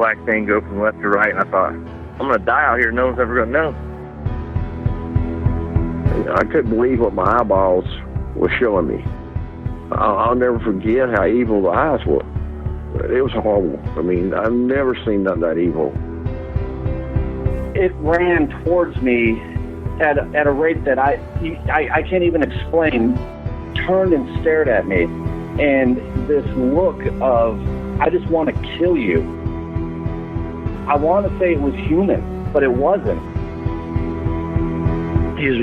black thing go from left to right, and I thought, I'm going to die out here. No one's ever going to know. I couldn't believe what my eyeballs were showing me. I'll never forget how evil the eyes were. It was horrible. I mean, I've never seen nothing that evil. It ran towards me at a rate that I can't even explain. Turned and stared at me, and this look of, I just want to kill you. I want to say it was human, but it wasn't. He was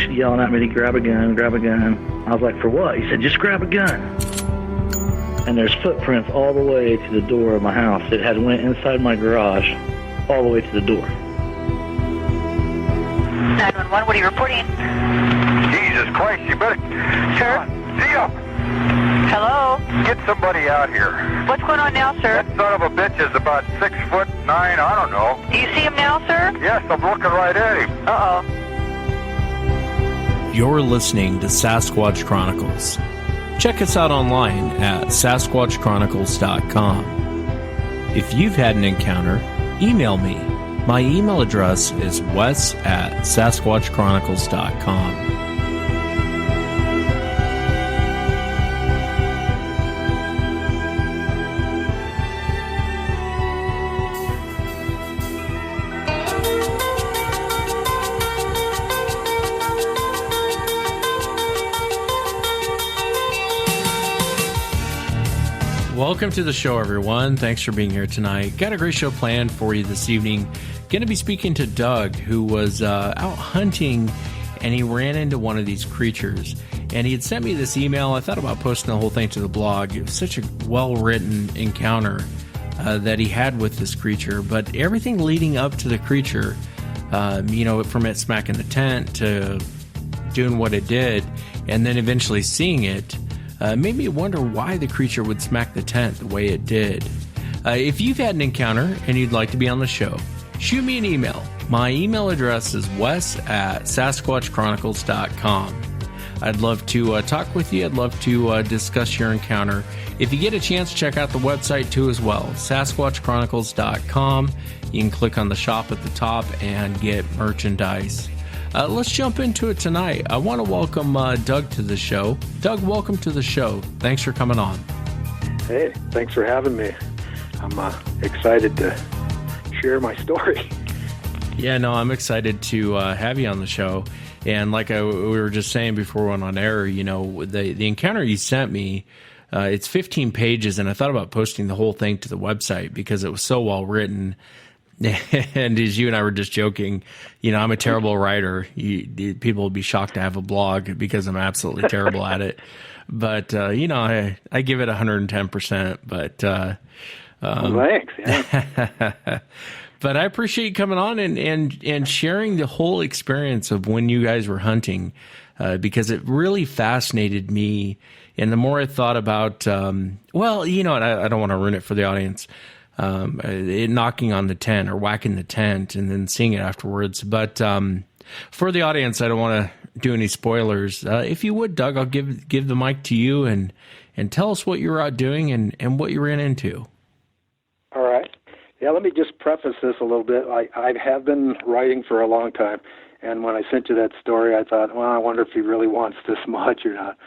yelling at me to grab a gun, grab a gun. I was like, for what? He said, just grab a gun. And there's footprints all the way to the door of my house. It had went inside my garage, all the way to the door. 911, what are you reporting? Jesus Christ, you better... Sir? Zia! Hello? Get somebody out here. What's going on now, sir? That son of a bitch is about 6'9", I don't know. Do you see him now, sir? Yes, I'm looking right at him. Uh-oh. You're listening to Sasquatch Chronicles. Check us out online at sasquatchchronicles.com. If you've had an encounter, email me. My email address is wes@sasquatchchronicles.com. Welcome to the show, everyone. Thanks for being here tonight. Got a great show planned for you this evening. Going to be speaking to Doug, who was out hunting, and he ran into one of these creatures. And he had sent me this email. I thought about posting the whole thing to the blog. It was such a well-written encounter that he had with this creature. But everything leading up to the creature, from it smacking the tent to doing what it did, and then eventually seeing it, made me wonder why the creature would smack the tent the way it did. If you've had an encounter and you'd like to be on the show, shoot me an email. My email address is wes@sasquatchchronicles.com. I'd love to talk with you. I'd love to discuss your encounter. If you get a chance, check out the website too as well, sasquatchchronicles.com. You can click on the shop at the top and get merchandise. Let's jump into it tonight. I want to welcome Doug to the show. Doug, welcome to the show. Thanks for coming on. Hey, thanks for having me. I'm excited to share my story. Yeah, no, I'm excited to have you on the show. And like we were just saying before we went on air, the encounter you sent me, it's 15 pages, and I thought about posting the whole thing to the website because it was so well written. And as you and I were just joking, I'm a terrible writer. People would be shocked to have a blog because I'm absolutely terrible at it. But, I give it 110%. But thanks. Yeah. But I appreciate you coming on and sharing the whole experience of when you guys were hunting, because it really fascinated me. And the more I thought about, I don't want to ruin it for the audience. It knocking on the tent or whacking the tent and then seeing it afterwards. But for the audience, I don't want to do any spoilers. If you would, Doug, I'll give the mic to you and tell us what you were out doing and what you ran into. All right. Yeah, let me just preface this a little bit. I have been writing for a long time, and when I sent you that story, I thought, well, I wonder if he really wants this much or not.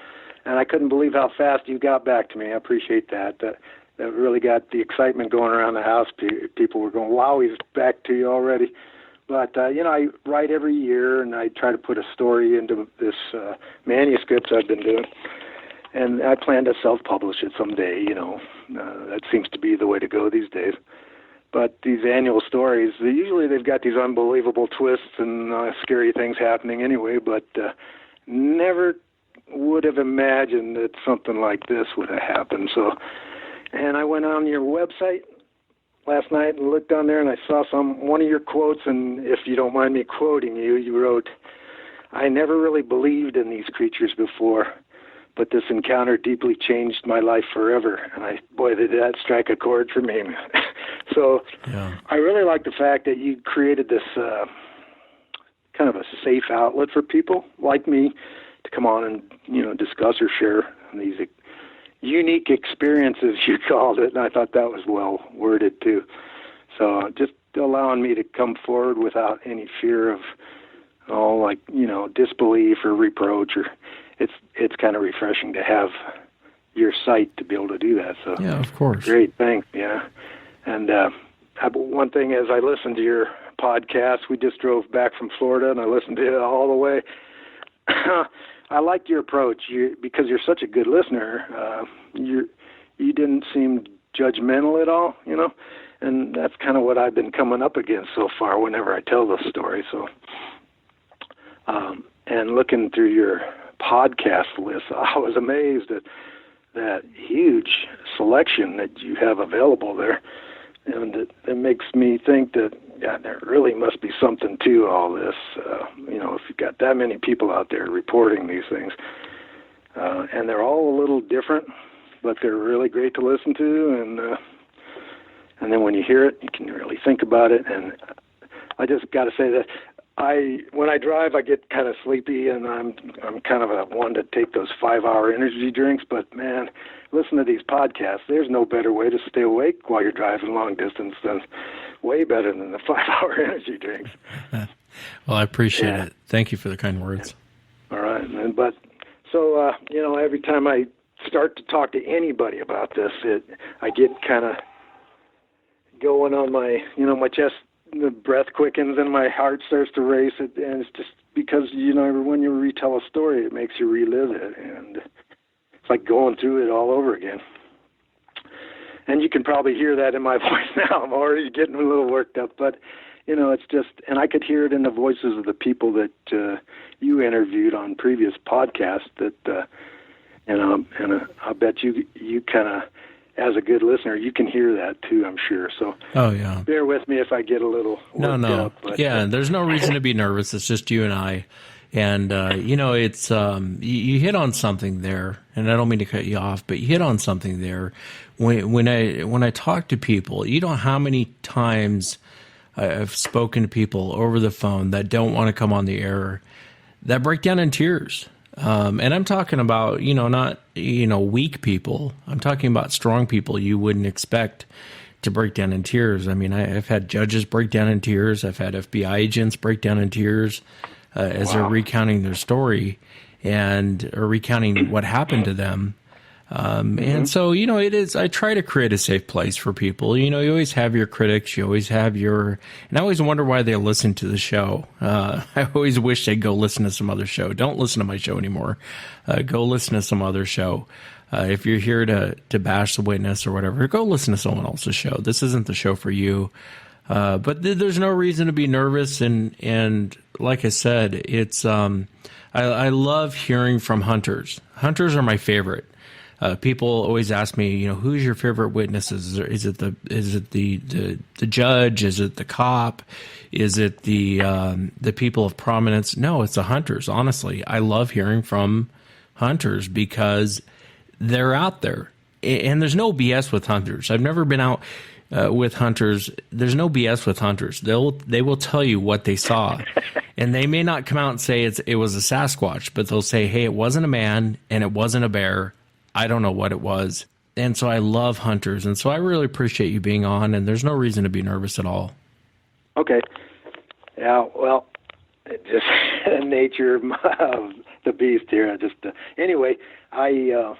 And I couldn't believe how fast you got back to me. I appreciate that. That really got the excitement going around the house. People were going, wow, he's back to you already. But, I write every year, and I try to put a story into this manuscript I've been doing. And I plan to self-publish it someday, That seems to be the way to go these days. But these annual stories, usually they've got these unbelievable twists and scary things happening anyway, but never would have imagined that something like this would have happened. And I went on your website last night and looked on there, and I saw one of your quotes, and if you don't mind me quoting you, you wrote, "I never really believed in these creatures before, but this encounter deeply changed my life forever." And boy, did that strike a chord for me. So yeah. I really like the fact that you created this kind of a safe outlet for people like me to come on and, discuss or share these unique experiences, you called it, and I thought that was well worded too. So just allowing me to come forward without any fear of, disbelief or reproach, or it's kind of refreshing to have your sight to be able to do that. So yeah, of course. Great, thanks. Yeah. And one thing, as I listened to your podcast, we just drove back from Florida, and I listened to it all the way. I liked your approach because you're such a good listener. You didn't seem judgmental at all, and that's kind of what I've been coming up against so far whenever I tell the story. So, and looking through your podcast list, I was amazed at that huge selection that you have available there. And it makes me think that, there really must be something to all this. If you've got that many people out there reporting these things, and they're all a little different, but they're really great to listen to. And then when you hear it, you can really think about it. And I just got to say that when I drive, I get kind of sleepy, and I'm kind of a one to take those 5-hour energy drinks. But man, listen to these podcasts. There's no better way to stay awake while you're driving long distance than way better than the 5-hour energy drinks. Well, I appreciate it. Thank you for the kind words. All right, but so every time I start to talk to anybody about this, I get kind of going on my my chest. The breath quickens and my heart starts to race. And it's just because, when you retell a story, it makes you relive it. And it's like going through it all over again. And you can probably hear that in my voice now. I'm already getting a little worked up. But, it's just, and I could hear it in the voices of the people that you interviewed on previous podcasts that, and I bet you kind of, as a good listener, you can hear that too, I'm sure. So bear with me if I get a little worked up. But, there's no reason to be nervous. It's just you and I. And, it's you hit on something there, and I don't mean to cut you off, but you hit on something there. When I talk to people, you know how many times I've spoken to people over the phone that don't want to come on the air, that break down in tears. And I'm talking about, not, weak people. I'm talking about strong people you wouldn't expect to break down in tears. I mean, I've had judges break down in tears. I've had FBI agents break down in tears as they're recounting their story or recounting what happened to them. And so, it is, I try to create a safe place for people. You always have your critics, you always have and I always wonder why they listen to the show. I always wish they'd go listen to some other show. Don't listen to my show anymore. Go listen to some other show. If you're here to bash the witness or whatever, go listen to someone else's show. This isn't the show for you. But there's no reason to be nervous. And like I said, it's, I love hearing from hunters. Hunters are my favorite. People always ask me, who's your favorite witnesses? Is it the judge? Is it the cop? Is it the people of prominence? No, it's the hunters. Honestly, I love hearing from hunters because they're out there, and there's no BS with hunters. I've never been out with hunters. There's no BS with hunters. They will tell you what they saw, and they may not come out and say it was a Sasquatch, but they'll say, hey, it wasn't a man and it wasn't a bear. I don't know what it was. And so I love hunters. And so I really appreciate you being on, and there's no reason to be nervous at all. Okay. Yeah, well, just nature of the beast here. Anyway, a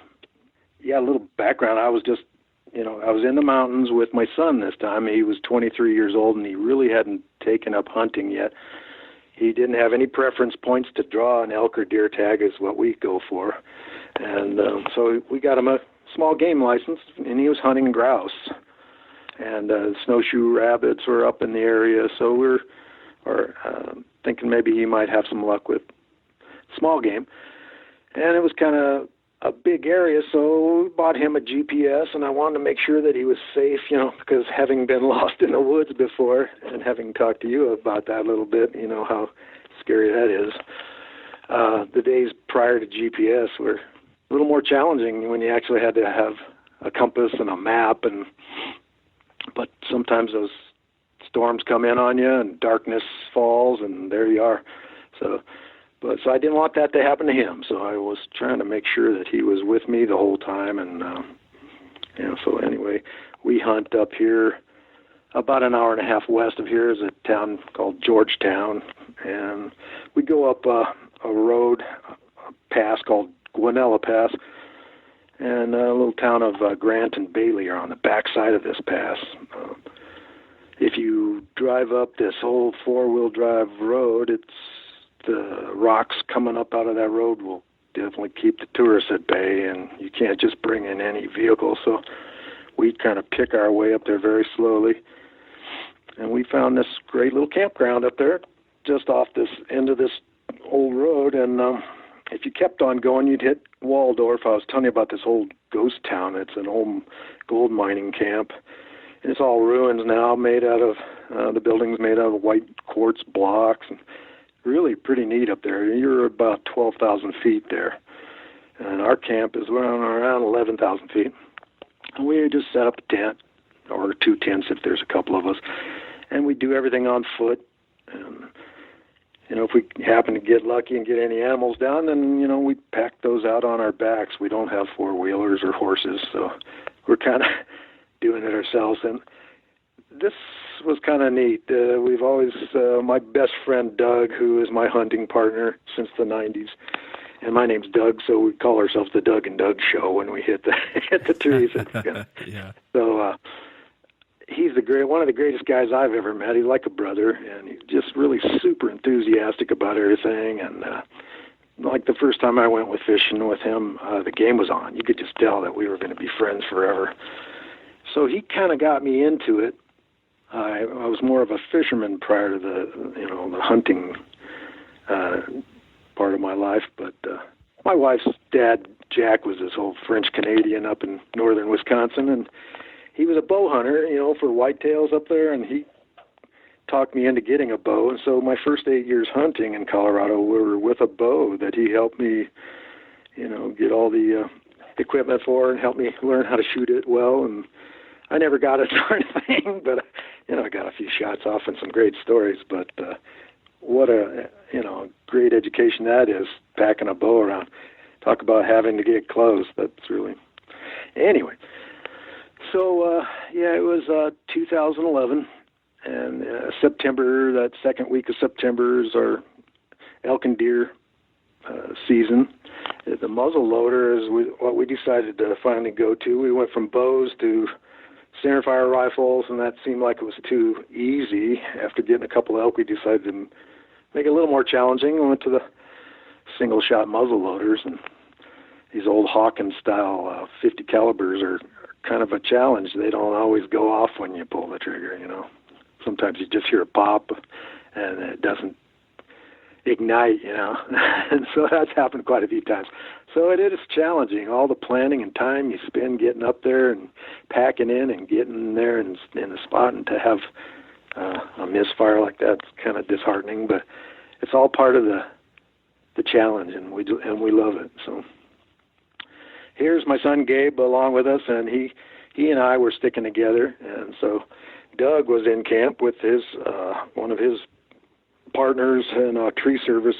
little background. I was just, I was in the mountains with my son this time. He was 23 years old, and he really hadn't taken up hunting yet. He didn't have any preference points to draw an elk or deer tag is what we go for. And so we got him a small game license, and he was hunting grouse. And snowshoe rabbits were up in the area, so we're thinking maybe he might have some luck with small game. And it was kind of a big area, so we bought him a GPS, and I wanted to make sure that he was safe, because having been lost in the woods before and having talked to you about that a little bit, how scary that is. The days prior to GPS were a little more challenging when you actually had to have a compass and a map, but sometimes those storms come in on you and darkness falls, and there you are. So But so I didn't want that to happen to him. So I was trying to make sure that he was with me the whole time. And so anyway, we hunt up here about an hour and a half west of here is a town called Georgetown, and we go up a road, a pass called Guanella Pass, and a little town of Grant and Bailey are on the backside of this pass. If you drive up this whole four-wheel drive road, the rocks coming up out of that road will definitely keep the tourists at bay, and you can't just bring in any vehicle. So we kind of pick our way up there very slowly, and we found this great little campground up there just off this end of this old road. And if you kept on going, you'd hit Waldorf. I was telling you about this old ghost town. It's an old gold mining camp. And it's all ruins now, made out of, the buildings made out of white quartz blocks. And really pretty neat up there. You're about 12,000 feet there. And our camp is around 11,000 feet. And we just set up a tent, or two tents if there's a couple of us. And we do everything on foot. And, if we happen to get lucky and get any animals down, then, we pack those out on our backs. We don't have four-wheelers or horses, so we're kind of doing it ourselves. And this was kind of neat. We've always, my best friend Doug, who is my hunting partner since the 90s, and my name's Doug, so we call ourselves the Doug and Doug Show when we hit the trees. Yeah. So he's one of the greatest guys I've ever met. He's like a brother, and he's just really super enthusiastic about everything. And like the first time I went with fishing with him, the game was on. You could just tell that we were going to be friends forever. So he kind of got me into it. I was more of a fisherman prior to the hunting part of my life. But my wife's dad, Jack, was this old French Canadian up in northern Wisconsin, and he was a bow hunter, for whitetails up there, and he talked me into getting a bow. And so my first 8 years hunting in Colorado were with a bow that he helped me, get all the equipment for and help me learn how to shoot it well. And I never got a darn thing, but, I got a few shots off and some great stories. But what a, great education that is, packing a bow around. Talk about having to get close. That's really... Anyway. So, it was 2011, and September, that second week of September is our elk and deer season. The muzzle loader is what we decided to finally go to. We went from bows to centerfire rifles, and that seemed like it was too easy. After getting a couple of elk, we decided to make it a little more challenging. We went to the single-shot muzzle loaders, and these old Hawkins-style 50 calibers are kind of a challenge. They don't always go off when you pull the trigger, Sometimes you just hear a pop, and it doesn't ignite, And so that's happened quite a few times. So it is challenging. All the planning and time you spend getting up there and packing in and getting there in the spot, and to have a misfire like that's kind of disheartening. But it's all part of the challenge, and we love it. So here's my son Gabe along with us, and he and I were sticking together. And so Doug was in camp with his one of his partners in a tree service,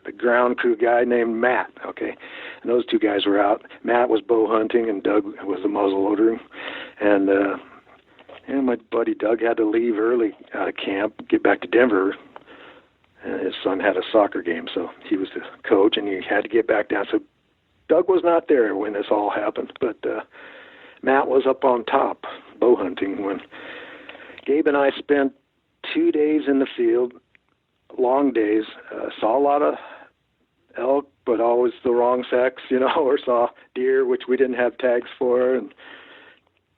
the ground crew guy named Matt. Okay, and those two guys were out. Matt was bow hunting, and Doug was the muzzle loader. And my buddy Doug had to leave early out of camp, get back to Denver. And his son had a soccer game, so he was the coach, and he had to get back down. So Doug was not there when this all happened, but Matt was up on top bow hunting when Gabe and I spent 2 days in the field, long days, saw a lot of elk, but always the wrong sex, or saw deer, which we didn't have tags for, and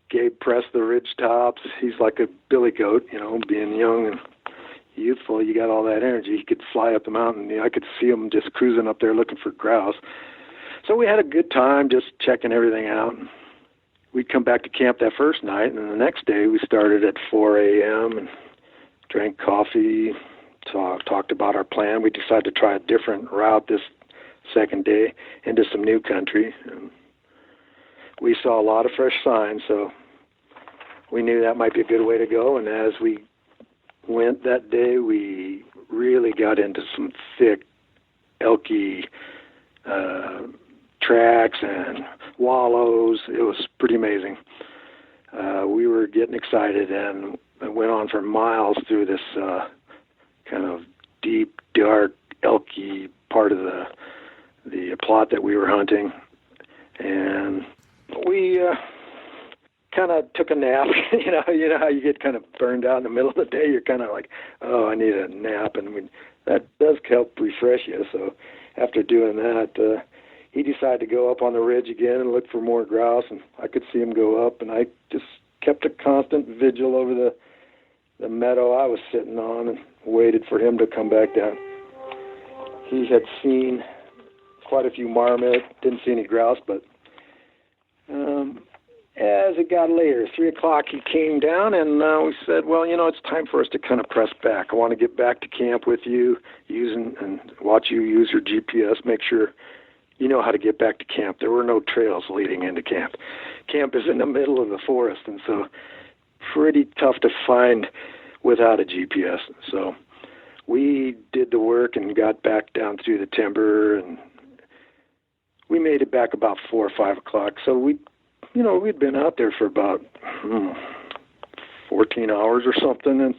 Gabe pressed the ridge tops. He's like a billy goat, being young and youthful, you got all that energy. He could fly up the mountain. I could see him just cruising up there looking for grouse. So we had a good time just checking everything out. We'd come back to camp that first night, and then the next day we started at 4 a.m. and drank coffee, talked about our plan. We decided to try a different route this second day into some new country. And we saw a lot of fresh signs, so we knew that might be a good way to go. And as we went that day, we really got into some thick elky tracks and wallows. It was pretty amazing. We were getting excited and went on for miles through this kind of deep, dark, elky part of the plot that we were hunting. And we kind of took a nap. You know how you get kind of burned out in the middle of the day. You're kind of like, oh, I need a nap, and that does help refresh you. So after doing that, he decided to go up on the ridge again and look for more grouse, and I could see him go up, and I just kept a constant vigil over the meadow I was sitting on and waited for him to come back down. He had seen quite a few marmot, didn't see any grouse, but as it got later, 3 o'clock, he came down, and we said, well, it's time for us to kind of press back. I want to get back to camp with you, and watch you use your GPS, make sure you know how to get back to camp. There were no trails leading into camp. Camp is in the middle of the forest, and so pretty tough to find without a GPS. So we did the work and got back down through the timber, and we made it back about 4 or 5 o'clock. So we'd been out there for about 14 hours or something, and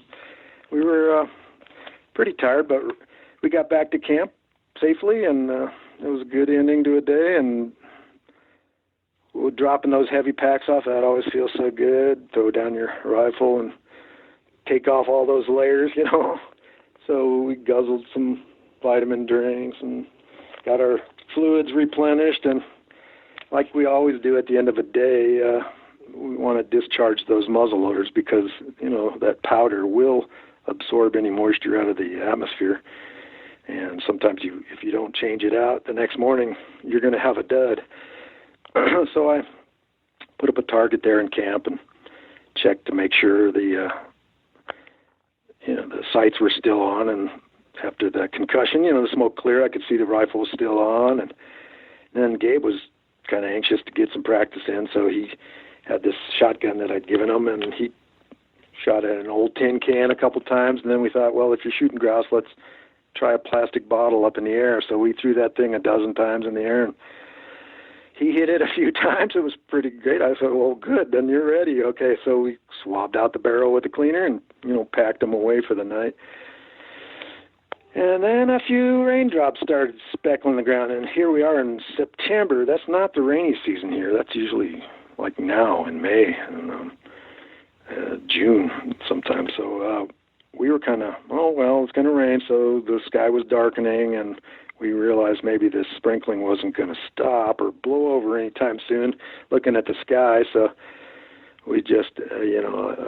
we were pretty tired, but we got back to camp safely, and it was a good ending to a day. And dropping those heavy packs off, that always feels so good. Throw down your rifle and take off all those layers, So we guzzled some vitamin drinks and got our fluids replenished, and like we always do at the end of a day, we want to discharge those muzzle loaders because, that powder will absorb any moisture out of the atmosphere. And sometimes if you don't change it out the next morning, you're going to have a dud. So I put up a target there in camp and checked to make sure the sights were still on. And after the concussion, the smoke cleared, I could see the rifle was still on. And then Gabe was kind of anxious to get some practice in, so he had this shotgun that I'd given him, and he shot at an old tin can a couple times. And then we thought, well, if you're shooting grouse, let's try a plastic bottle up in the air. So we threw that thing a dozen times in the air, and he hit it a few times. It was pretty great. I said, well, good, then you're ready. Okay, so we swabbed out the barrel with the cleaner and, packed them away for the night. And then a few raindrops started speckling the ground, and here we are in September. That's not the rainy season here. That's usually like now in May and June sometimes. So we were kind of, it's going to rain, so the sky was darkening, and we realized maybe this sprinkling wasn't going to stop or blow over anytime soon, looking at the sky. So we just,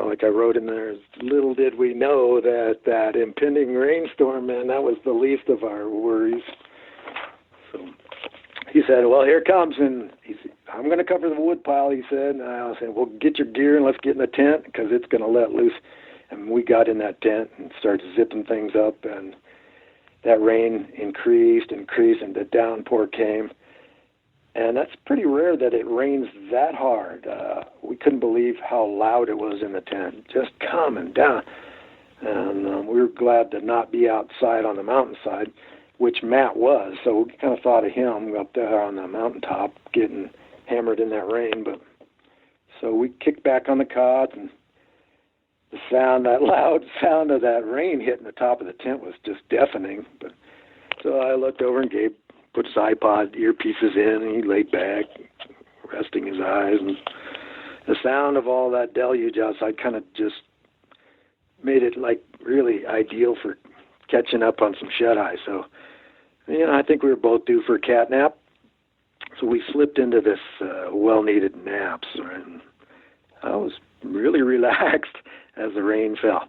like I wrote in there, little did we know that impending rainstorm, man, that was the least of our worries. So he said, well, here it comes, and he said, I'm going to cover the wood pile, he said. And I said, well, get your gear and let's get in the tent because it's going to let loose. And we got in that tent and started zipping things up, and that rain increased, and the downpour came. And that's pretty rare that it rains that hard. We couldn't believe how loud it was in the tent, just coming down. And we were glad to not be outside on the mountainside, which Matt was. So we kind of thought of him up there on the mountaintop getting hammered in that rain. But so we kicked back on the cot, and that loud sound of that rain hitting the top of the tent was just deafening. But so I looked over, and Gabe put his iPod earpieces in, and he laid back, resting his eyes. And the sound of all that deluge outside kind of just made it like really ideal for catching up on some shut-eye. So, I think we were both due for a cat nap. So we slipped into this well-needed nap. And I was really relaxed as the rain fell.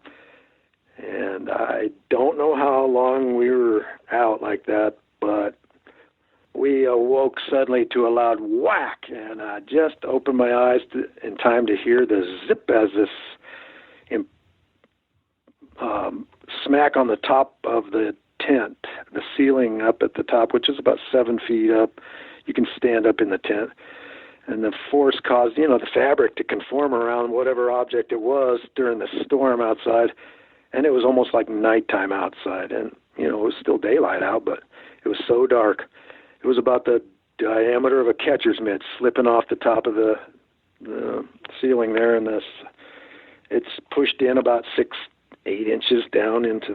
And I don't know how long we were out like that, but we awoke suddenly to a loud whack, and I just opened my eyes in time to hear the zip as this smack on the top of the tent, the ceiling up at the top, which is about 7 feet up. You can stand up in the tent. And the force caused, the fabric to conform around whatever object it was during the storm outside. And it was almost like nighttime outside. And, it was still daylight out, but It was so dark. It was about the diameter of a catcher's mitt slipping off the top of the ceiling there, and it's pushed in about 6-8 inches down into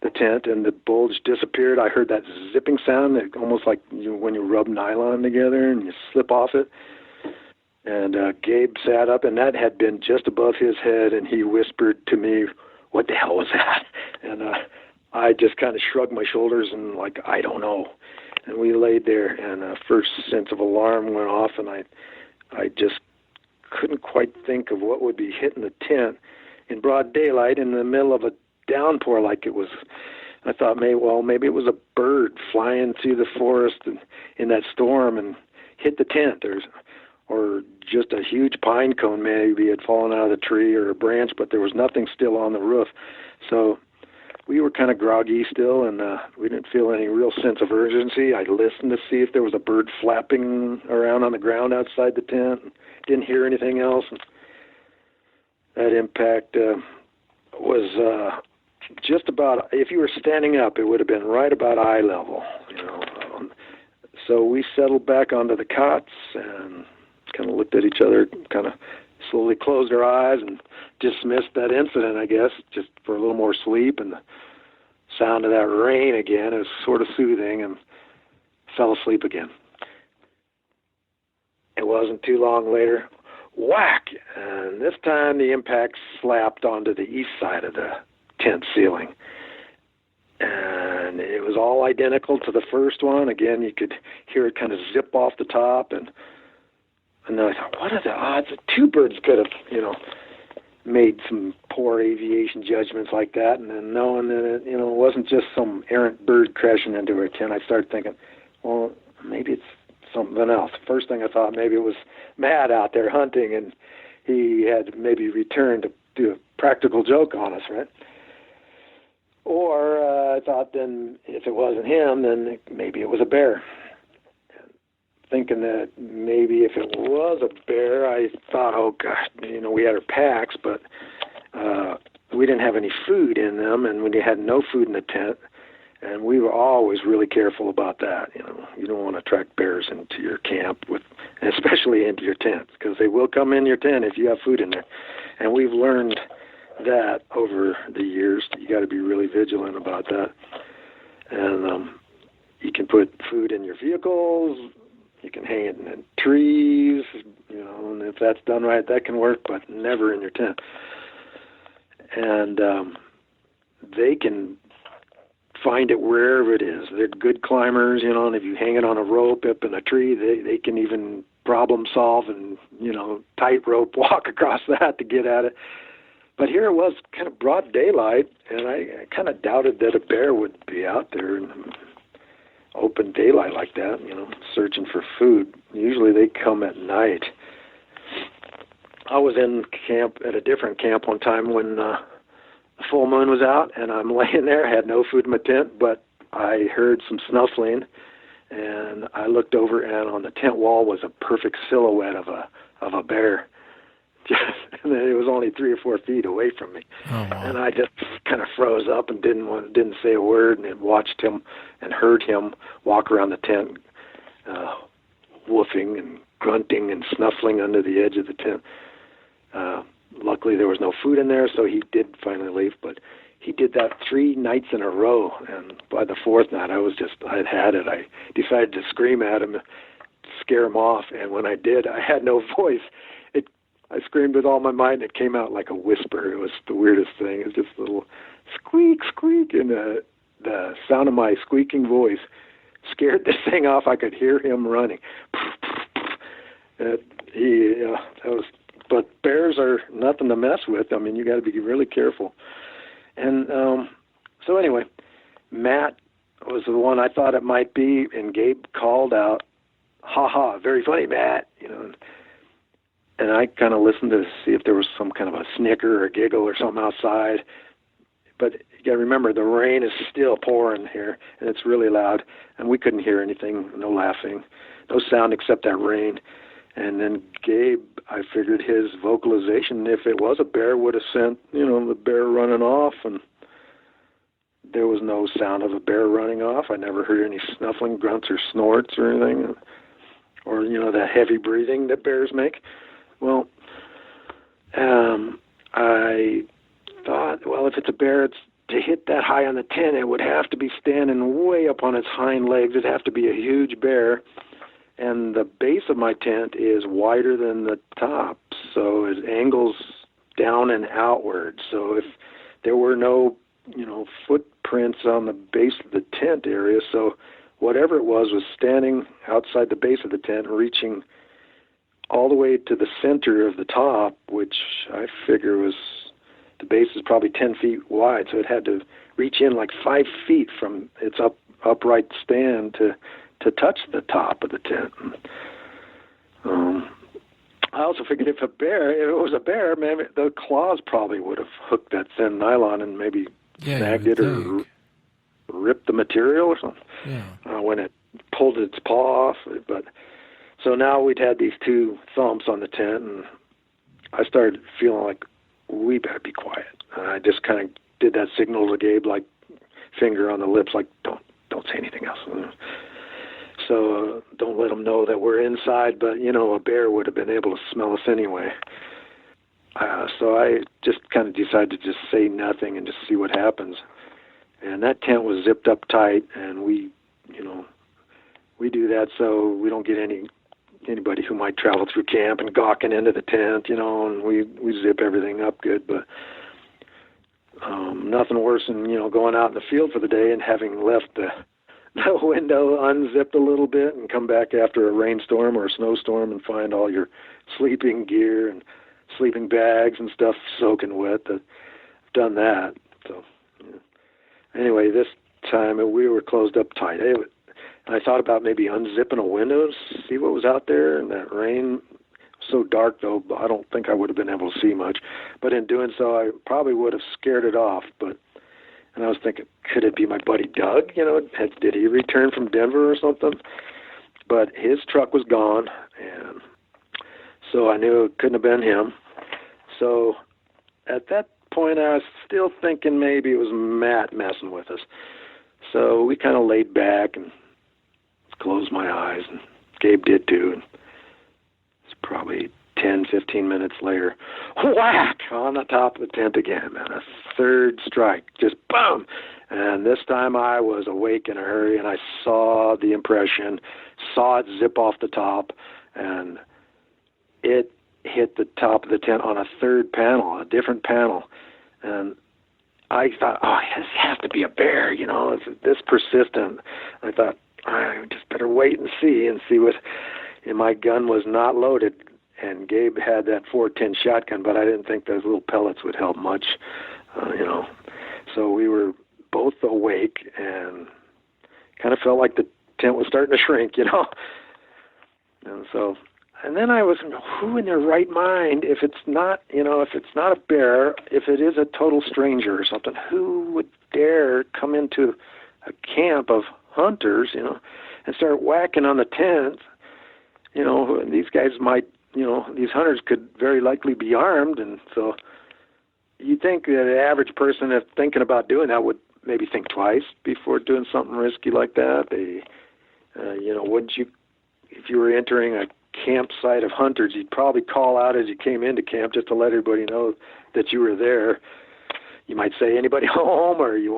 the tent, and the bulge disappeared. I heard that zipping sound, almost like when you rub nylon together and you slip off it. And Gabe sat up, and that had been just above his head, and he whispered to me, "What the hell was that?" And I just kind of shrugged my shoulders and like, I don't know. And we laid there, and first sense of alarm went off, and I just couldn't quite think of what would be hitting the tent in broad daylight in the middle of a downpour like it was. I thought, maybe it was a bird flying through the forest and in that storm and hit the tent, or just a huge pine cone maybe had fallen out of the tree, or a branch, but there was nothing still on the roof. So we were kind of groggy still, and we didn't feel any real sense of urgency. I listened to see if there was a bird flapping around on the ground outside the tent. Didn't hear anything else. And that impact was just about, if you were standing up, it would have been right about eye level. So we settled back onto the cots and kind of looked at each other, kind of slowly closed our eyes and dismissed that incident, I guess, just for a little more sleep. And the sound of that rain again is sort of soothing, and fell asleep again. It wasn't too long later, whack! And this time the impact slapped onto the east side of the tent ceiling. And it was all identical to the first one. Again, you could hear it kind of zip off the top, and then I thought, what are the odds that two birds could have, made some poor aviation judgments like that? And then knowing that it wasn't just some errant bird crashing into a tent, I started thinking, well, maybe it's something else. First thing I thought, maybe it was Matt out there hunting, and he had maybe returned to do a practical joke on us, right? Or I thought then if it wasn't him, then maybe it was a bear. Thinking that maybe if it was a bear, I thought, oh gosh, we had our packs, but we didn't have any food in them, and we had no food in the tent, and we were always really careful about that. You don't want to attract bears into your camp, especially into your tent, because they will come in your tent if you have food in there. And we've learned that over the years. You got to be really vigilant about that. And you can put food in your vehicles. You can hang it in trees, and if that's done right, that can work, but never in your tent. And they can find it wherever it is. They're good climbers, and if you hang it on a rope up in a tree, they can even problem solve and, tightrope walk across that to get at it. But here it was kind of broad daylight, and I kind of doubted that a bear would be out there in open daylight like that, searching for food. Usually they come at night. I was in camp at a different camp one time when the full moon was out, and I'm laying there, had no food in my tent, but I heard some snuffling, and I looked over, and on the tent wall was a perfect silhouette of a bear. And it was only 3 or 4 feet away from me. Oh, wow. And I just kind of froze up and didn't say a word, and watched him and heard him walk around the tent, woofing and grunting and snuffling under the edge of the tent. Luckily, there was no food in there, so he did finally leave. But he did that 3 nights in a row, and by the 4th night, I'd had it. I decided to scream at him, scare him off, and when I did, I had no voice. I screamed with all my might, and it came out like a whisper. It was the weirdest thing. It was just a little squeak, squeak, and the sound of my squeaking voice scared this thing off. I could hear him running. But bears are nothing to mess with. I mean, you got to be really careful. And so anyway, Matt was the one I thought it might be, and Gabe called out, "Ha ha, very funny, Matt," And I kind of listened to see if there was some kind of a snicker or a giggle or something outside. But you got to remember, the rain is still pouring here, and it's really loud, and we couldn't hear anything, no laughing, no sound except that rain. And then Gabe, I figured his vocalization, if it was a bear, would have sent, the bear running off, and there was no sound of a bear running off. I never heard any snuffling, grunts, or snorts or anything, or, that heavy breathing that bears make. Well, I thought, well, if it's a bear, it's to hit that high on the tent, it would have to be standing way up on its hind legs. It'd have to be a huge bear. And the base of my tent is wider than the top, so it angles down and outward. So if there were no, footprints on the base of the tent area, so whatever it was standing outside the base of the tent, reaching all the way to the center of the top, which I figure was, the base is probably 10 feet wide, so it had to reach in like 5 feet from its upright stand to touch the top of the tent. I also figured if it was a bear, maybe the claws probably would have hooked that thin nylon and maybe snagged it or ripped the material or something when it pulled its paw off. But so now we'd had these 2 thumps on the tent, and I started feeling like we better be quiet. I just kind of did that signal to Gabe, like finger on the lips, like don't say anything else. So don't let them know that we're inside, but, a bear would have been able to smell us anyway. So I just kind of decided to just say nothing and just see what happens. And that tent was zipped up tight, and we do that so we don't get anybody who might travel through camp and gawking into the tent, and we zip everything up good. But nothing worse than, going out in the field for the day and having left the window unzipped a little bit and come back after a rainstorm or a snowstorm and find all your sleeping gear and sleeping bags and stuff soaking wet. I've done that. So anyway, this time we were closed up tight. I thought about maybe unzipping a window to see what was out there, and that rain was so dark, though, I don't think I would have been able to see much. But in doing so, I probably would have scared it off. And I was thinking, could it be my buddy Doug? Did he return from Denver or something? But his truck was gone, and so I knew it couldn't have been him. So at that point, I was still thinking maybe it was Matt messing with us. So we kind of laid back and closed my eyes, and Gabe did too. And it's probably 10, 15 minutes later, whack, on the top of the tent again, man. A third strike, just boom. And this time I was awake in a hurry, and I saw the impression, saw it zip off the top, and it hit the top of the tent on a third panel, a different panel. And I thought, this has to be a bear, it's this persistent. I thought, I just better wait and see what, and my gun was not loaded. And Gabe had that 410 shotgun, but I didn't think those little pellets would help much, So we were both awake and kind of felt like the tent was starting to shrink, And then I was, who in their right mind, if it's not a bear, if it is a total stranger or something, who would dare come into a camp of hunters, and start whacking on the tent? These guys might, these hunters could very likely be armed, and so you'd think that an average person, if thinking about doing that, would maybe think twice before doing something risky like that. They, wouldn't you, if you were entering a campsite of hunters, you'd probably call out as you came into camp just to let everybody know that you were there. You might say, anybody home, or you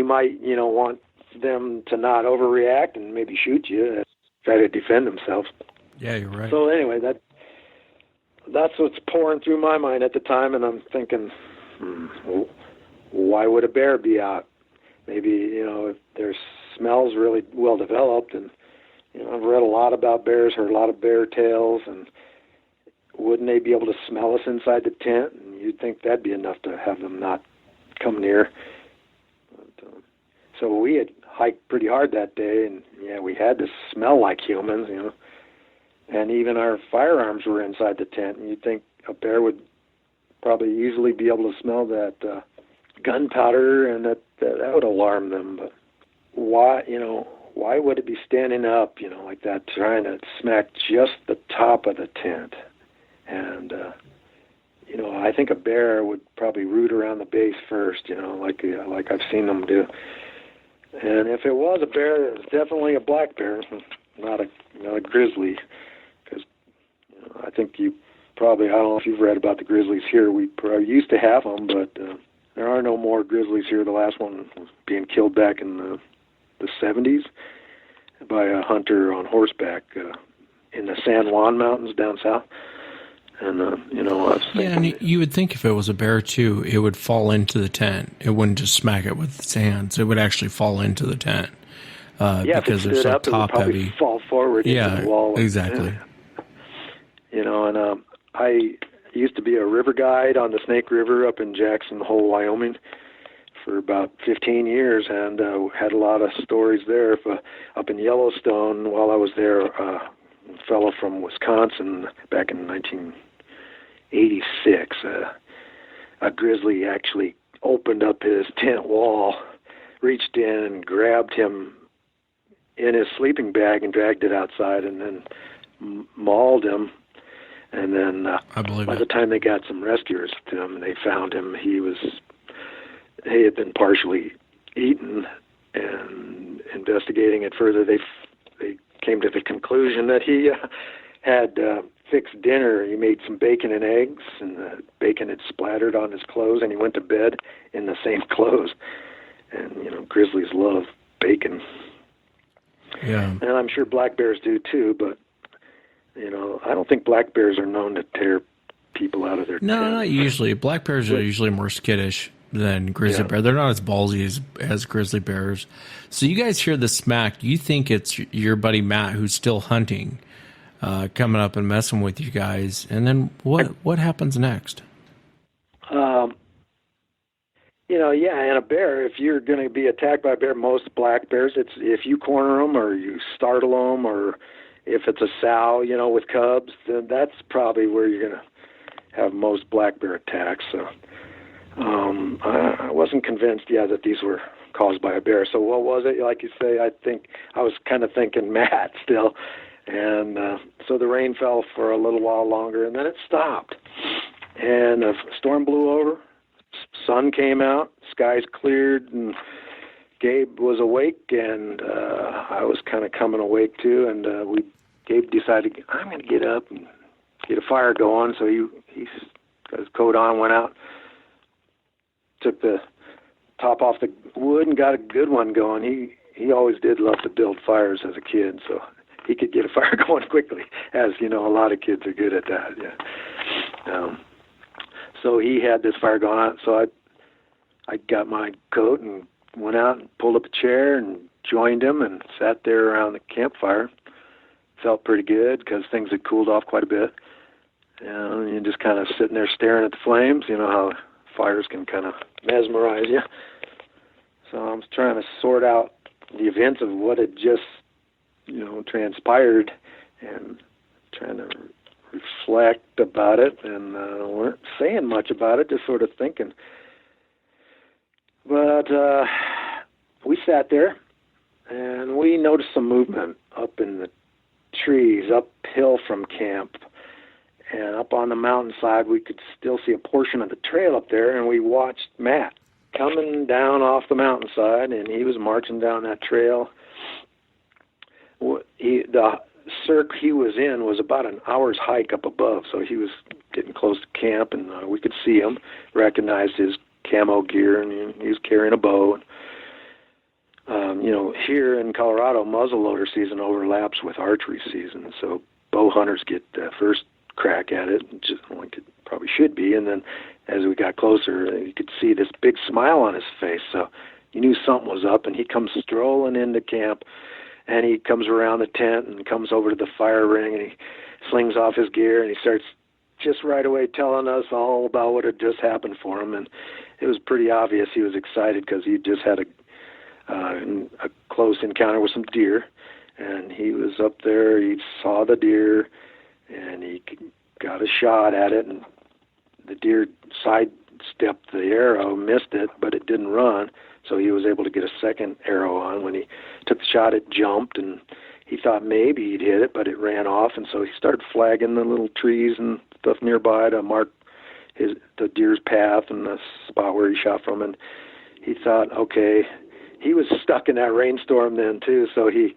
might, want them to not overreact and maybe shoot you, try to defend themselves. Yeah, you're right. So anyway, that's what's pouring through my mind at the time, and I'm thinking, why would a bear be out? Maybe, if their smell's really well developed, and I've read a lot about bears, heard a lot of bear tales, and wouldn't they be able to smell us inside the tent? And you'd think that'd be enough to have them not come near. But, so we had hiked pretty hard that day, and we had to smell like humans, and even our firearms were inside the tent, and you'd think a bear would probably easily be able to smell that gunpowder, and that would alarm them. But why would it be standing up, like that, trying to smack just the top of the tent? And, I think a bear would probably root around the base first, like I've seen them do. And if it was a bear, it was definitely a black bear, not a grizzly, because I think you probably, I don't know if you've read about the grizzlies here. We probably used to have them, but there are no more grizzlies here. The last one was being killed back in the 70s by a hunter on horseback in the San Juan Mountains down south. And, I was thinking... Yeah, and you would think if it was a bear, too, it would fall into the tent. It wouldn't just smack it with its hands. It would actually fall into the tent because they're so top-heavy. It would fall forward into the wall. Exactly. And I used to be a river guide on the Snake River up in Jackson Hole, Wyoming, for about 15 years, and had a lot of stories there. Up in Yellowstone, while I was there, a fellow from Wisconsin back in 1986, a grizzly actually opened up his tent wall, reached in and grabbed him in his sleeping bag and dragged it outside, and then mauled him. And then by the time they got some rescuers to him, they found him. He had been partially eaten, and investigating it further, they came to the conclusion that he had fixed dinner. He made some bacon and eggs, and the bacon had splattered on his clothes, and he went to bed in the same clothes. And, grizzlies love bacon. Yeah. And I'm sure black bears do too, but, I don't think black bears are known to tear people out of their No, tent. not usually. Black bears are usually more skittish than grizzly bear. They're not as ballsy as grizzly bears. So you guys hear the smack. You think it's your buddy Matt, who's still hunting, coming up and messing with you guys. And then what happens next? And a bear, if you're going to be attacked by a bear, most black bears, it's if you corner them or you startle them, or if it's a sow, with cubs, then that's probably where you're going to have most black bear attacks. So I wasn't convinced, that these were caused by a bear. So what was it? Like you say, I think I was kind of thinking Matt still. And so the rain fell for a little while longer, and then it stopped. And a storm blew over, sun came out, skies cleared, and Gabe was awake, and I was kind of coming awake too. And Gabe decided, I'm going to get up and get a fire going. So he got his coat on, went out, took the top off the wood and got a good one going. He always did love to build fires as a kid, so he could get a fire going quickly, as a lot of kids are good at that. Yeah. So he had this fire going on. So I got my coat and went out and pulled up a chair and joined him and sat there around the campfire. Felt pretty good because things had cooled off quite a bit. And you're just kind of sitting there staring at the flames. You know how fires can kind of mesmerize you. So I was trying to sort out the events of what had just, transpired, and trying to reflect about it, and weren't saying much about it, just sort of thinking. But we sat there, and we noticed some movement up in the trees, uphill from camp. And up on the mountainside, we could still see a portion of the trail up there, and we watched Matt coming down off the mountainside, and he was marching down that trail. The cirque he was in was about an hour's hike up above, so he was getting close to camp, and we could see him, recognized his camo gear, and he was carrying a bow. Here in Colorado, muzzleloader season overlaps with archery season, so bow hunters get first crack at it, just like it probably should be. And then as we got closer, you could see this big smile on his face, so you knew something was up. And he comes strolling into camp, and he comes around the tent and comes over to the fire ring, and he slings off his gear, and he starts just right away telling us all about what had just happened for him. And it was pretty obvious he was excited because he just had a close encounter with some deer, and he was up there, he saw the deer, and he got a shot at it, and the deer sidestepped the arrow, missed it, but it didn't run, so he was able to get a second arrow on. When he took the shot, it jumped, and he thought maybe he'd hit it, but it ran off, and so he started flagging the little trees and stuff nearby to mark the deer's path and the spot where he shot from, and he thought, okay, he was stuck in that rainstorm then too, so he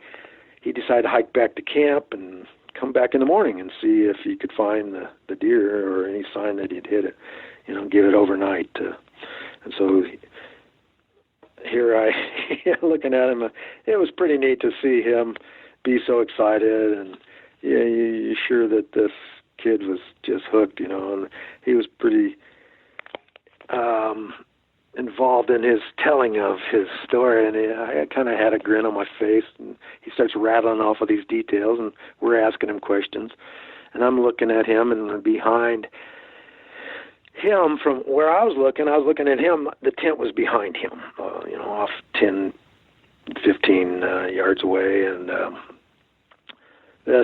decided to hike back to camp and come back in the morning and see if he could find the deer or any sign that he'd hit it, give it overnight. And so here I, looking at him, it was pretty neat to see him be so excited, and you're sure that this kid was just hooked, and he was pretty involved in his telling of his story, and I kind of had a grin on my face, and he starts rattling off of these details, and we're asking him questions, and I'm looking at him, and behind him, from where I was looking at him, the tent was behind him, off 10, 15 yards away, and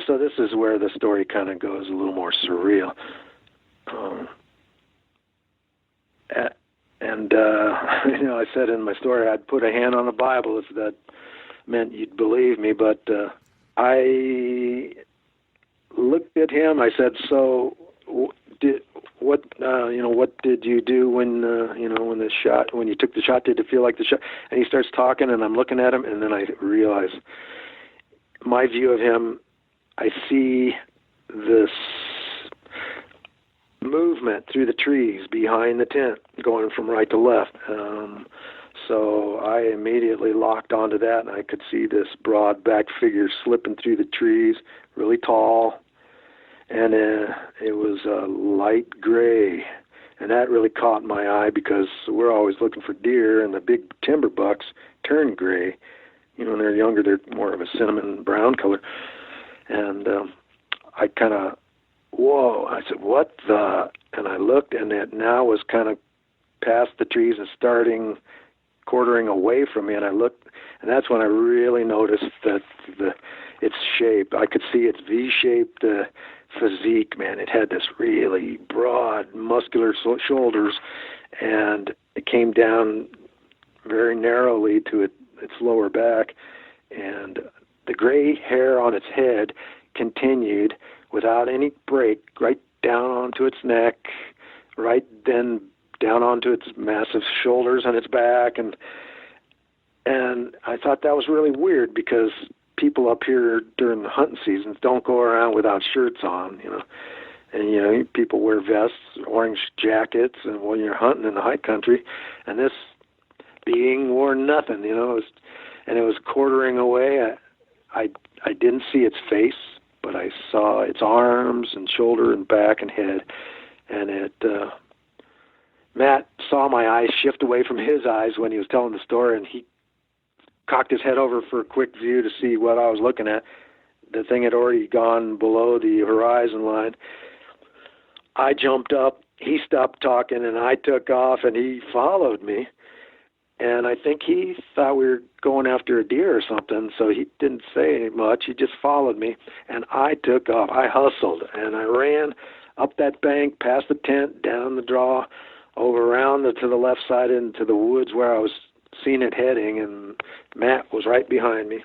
so this is where the story kind of goes a little more surreal. I said in my story I'd put a hand on the Bible if that meant you'd believe me, but I looked at him. I said, "So, what did you do when when you took the shot? Did it feel like the shot?" And he starts talking, and I'm looking at him, and then I realize my view of him. I see this movement through the trees behind the tent, going from right to left. So I immediately locked onto that, and I could see this broad back figure slipping through the trees, really tall, and it was light gray, and that really caught my eye because we're always looking for deer, and the big timber bucks turn gray. When they're younger, they're more of a cinnamon brown color, and I kind of, whoa, I said, what the? And I looked, and it now was kind of past the trees and quartering away from me, and I looked, and that's when I really noticed that its shape. I could see its V-shaped physique, man. It had this really broad, muscular shoulders, and it came down very narrowly to its lower back, and the gray hair on its head continued without any break right down onto its neck, right then down onto its massive shoulders and its back, and I thought that was really weird because people up here during the hunting seasons don't go around without shirts on, and people wear vests, orange jackets, and when you're hunting in the high country, and this being wore nothing, and it was quartering away. I didn't see its face, but I saw its arms and shoulder and back and head, and Matt saw my eyes shift away from his eyes when he was telling the story, and he cocked his head over for a quick view to see what I was looking at. The thing had already gone below the horizon line. I jumped up, he stopped talking, and I took off, and he followed me. And I think he thought we were going after a deer or something, so he didn't say much. He just followed me, and I took off. I hustled, and I ran up that bank, past the tent, down the draw, over around to the left side into the woods where I was seeing it heading, and Matt was right behind me.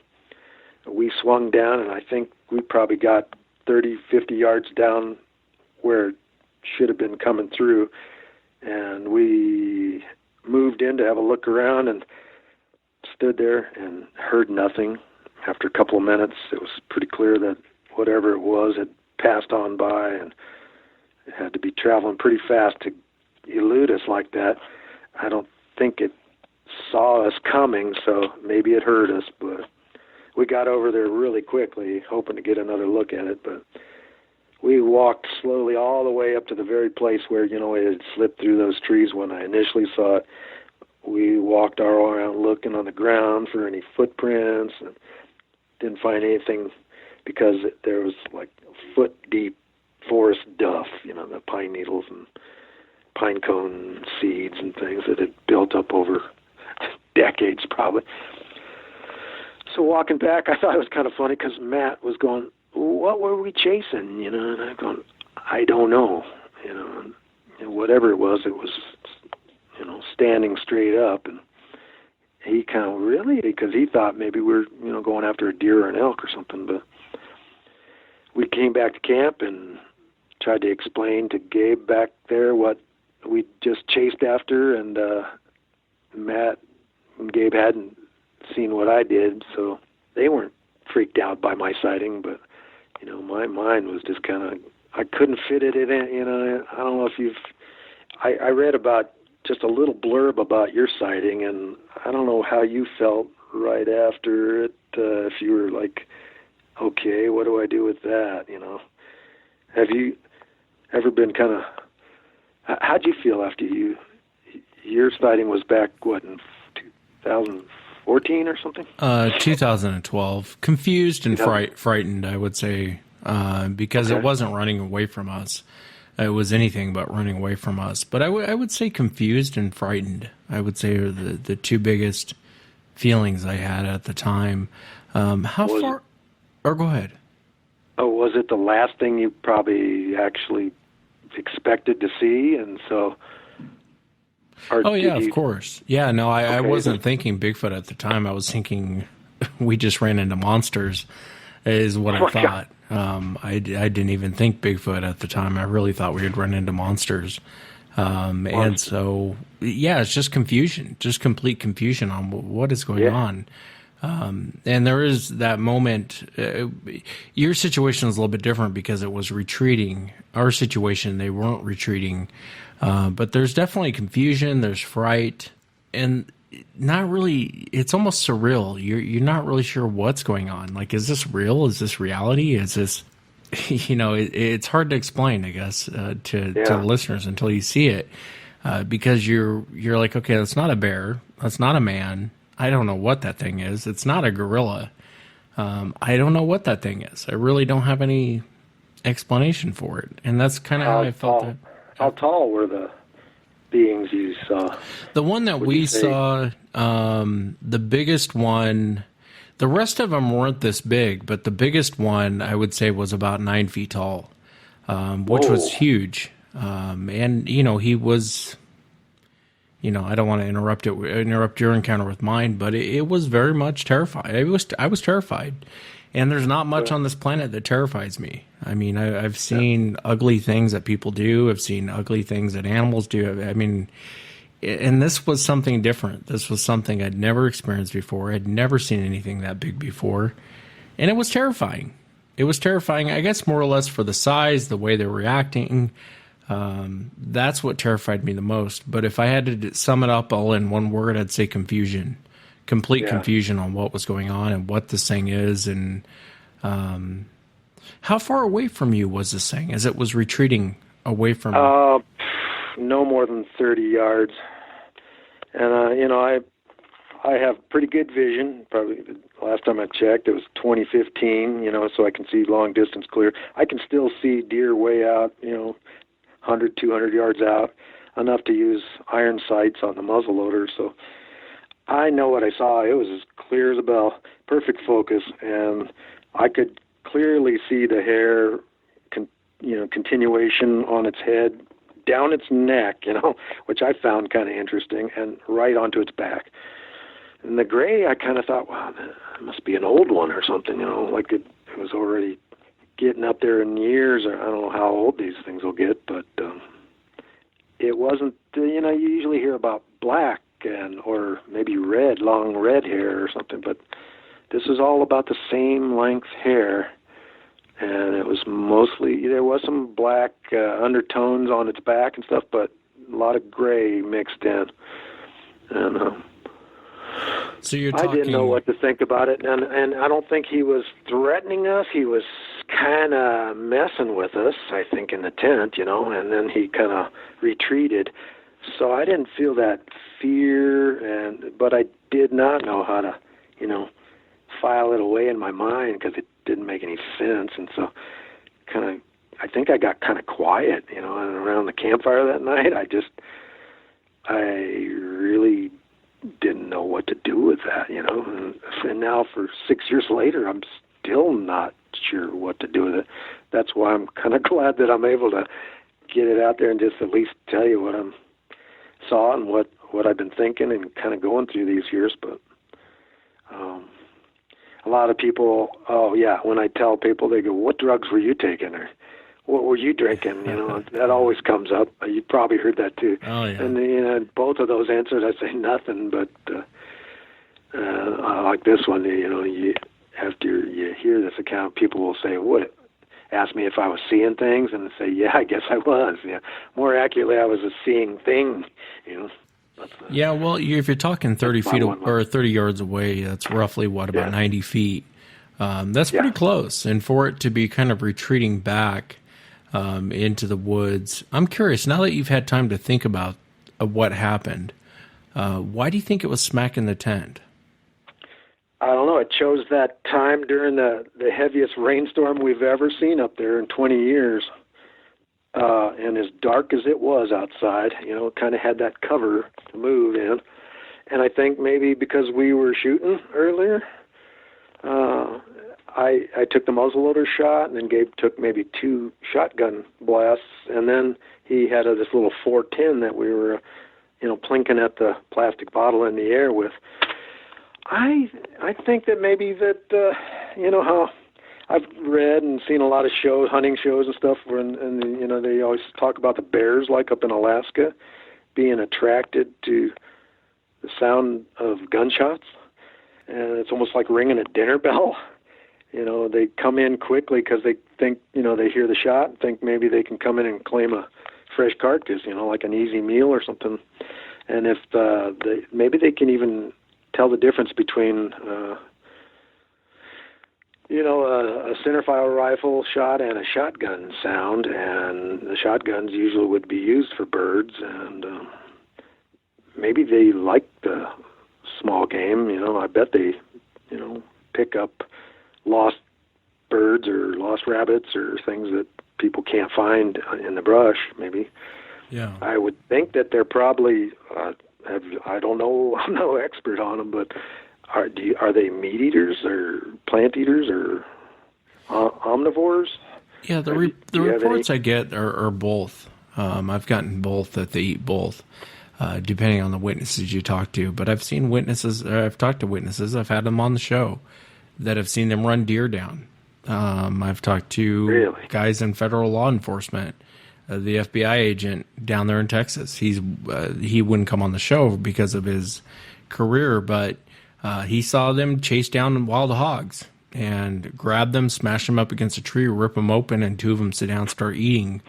We swung down, and I think we probably got 30, 50 yards down where it should have been coming through, and we moved in to have a look around and stood there and heard nothing. After a couple of minutes, it was pretty clear that whatever it was had passed on by, and it had to be traveling pretty fast to elude us like that. I don't think it saw us coming, so maybe it heard us, but we got over there really quickly, hoping to get another look at it, but we walked slowly all the way up to the very place where, it had slipped through those trees when I initially saw it. We walked all around looking on the ground for any footprints and didn't find anything because there was like foot-deep forest duff, the pine needles and pine cone seeds and things that had built up over decades probably. So walking back, I thought it was kind of funny because Matt was going, what were we chasing, and I'm going, I don't know, and whatever it was, standing straight up, and he kind of really, because he thought maybe we're, going after a deer or an elk or something, but we came back to camp and tried to explain to Gabe back there what we just chased after, and Matt and Gabe hadn't seen what I did, so they weren't freaked out by my sighting, but, you know, my mind was just kind of, I couldn't fit it in, you know. I don't know if I read about just a little blurb about your sighting, and I don't know how you felt right after it, if you were like, okay, what do I do with that, you know? Have you ever been kind of, how'd you feel after your sighting was back, what, in 2014 or something? 2012. Confused and frightened, I would say, because it wasn't running away from us. It was anything but running away from us. But I would say confused and frightened, I would say, are the two biggest feelings I had at the time. How far? Or go ahead. Oh, was it the last thing you probably actually expected to see? And so... Oh, yeah, of course. Yeah, no, I wasn't thinking Bigfoot at the time. I was thinking we just ran into monsters is what I thought. I didn't even think Bigfoot at the time. I really thought we would run into monsters. And so, yeah, it's just confusion, just complete confusion on what is going on. And there is that moment. Your situation is a little bit different because it was retreating. Our situation, they weren't retreating. But there's definitely confusion. There's fright, and not really. It's almost surreal. You're not really sure what's going on. Like, is this real? Is this reality? Is this, you know? It's hard to explain, I guess, to the listeners until you see it, because you're like, okay, that's not a bear. That's not a man. I don't know what that thing is. It's not a gorilla. I don't know what that thing is. I really don't have any explanation for it, and that's kind of how I felt it. How tall were the beings you saw? The one that we saw, the biggest one, the rest of them weren't this big, but the biggest one I would say was about 9 feet tall, which was huge. And, you know, he was, you know, I don't want to interrupt your encounter with mine, but it was very much terrifying. I was terrified. And there's not much on this planet that terrifies me. I mean, I've seen ugly things that people do. I've seen ugly things that animals do. I mean, and this was something different. This was something I'd never experienced before. I'd never seen anything that big before. And it was terrifying. It was terrifying, I guess, more or less for the size, the way they were reacting. That's what terrified me the most. But if I had to sum it up all in one word, I'd say confusion. Complete confusion on what was going on and what this thing is, and how far away from you was this thing as it was retreating away from you? No more than 30 yards. And, you know, I have pretty good vision. Probably the last time I checked, it was 2015, you know, so I can see long distance clear. I can still see deer way out, you know, 100, 200 yards out, enough to use iron sights on the muzzleloader, so I know what I saw. It was as clear as a bell, perfect focus, and I could clearly see the hair, continuation on its head, down its neck, you know, which I found kind of interesting, and right onto its back. And the gray, I kind of thought, wow, that must be an old one or something, you know, like it was already getting up there in years. Or I don't know how old these things will get, but it wasn't, you know, you usually hear about black, or maybe red, long red hair or something, but this is all about the same length hair, and it was mostly, there was some black undertones on its back and stuff, but a lot of gray mixed in. And so you're talking... I didn't know what to think about it, and I don't think he was threatening us. He was kind of messing with us, I think, in the tent, you know, and then he kind of retreated. So I didn't feel that fear, but I did not know how to, you know, file it away in my mind because it didn't make any sense. And so I think I got kind of quiet, you know, and around the campfire that night, I really didn't know what to do with that, you know. And now for 6 years later, I'm still not sure what to do with it. That's why I'm kind of glad that I'm able to get it out there and just at least tell you what I saw and what I've been thinking and kind of going through these years. But a lot of people, when I tell people, they go, what drugs were you taking? Or what were you drinking? That always comes up. You probably heard that too. Oh, yeah. And both of those answers, I say nothing, but I like this one. After you hear this account, people will say, "What?" Ask me if I was seeing things, and say, "Yeah, I guess I was." Yeah, more accurately, I was a seeing thing. Yeah, well, if you're talking 30 feet or 30 yards away, that's roughly about 90 feet. That's pretty close. And for it to be kind of retreating back into the woods, I'm curious, now that you've had time to think about what happened, why do you think it was smack in the tent? I don't know. It chose that time during the heaviest rainstorm we've ever seen up there in 20 years. And as dark as it was outside, it kind of had that cover to move in. And I think maybe because we were shooting earlier, I took the muzzleloader shot, and then Gabe took maybe 2 shotgun blasts, and then he had this little 410 that we were, plinking at the plastic bottle in the air with. I think that maybe that, how I've read and seen a lot of shows, hunting shows and stuff, where they always talk about the bears, like up in Alaska, being attracted to the sound of gunshots, and it's almost like ringing a dinner bell. They come in quickly because they think, they hear the shot and think maybe they can come in and claim a fresh carcass, like an easy meal or something. And if maybe they can even tell the difference between a centerfire rifle shot and a shotgun sound, and the shotguns usually would be used for birds, and maybe they like the small game. I bet they, pick up lost birds or lost rabbits or things that people can't find in the brush, maybe. Yeah. I would think that they're probably, I don't know, I'm no expert on them, but are they meat eaters or plant eaters or omnivores? Yeah, the reports I get are both. I've gotten both, that they eat both, depending on the witnesses you talk to. But I've seen witnesses, I've talked to witnesses, I've had them on the show that have seen them run deer down. I've talked to guys in federal law enforcement, the FBI agent down there in Texas. He wouldn't come on the show because of his career, but he saw them chase down wild hogs and grab them, smash them up against a tree, rip them open, and 2 of them sit down and start eating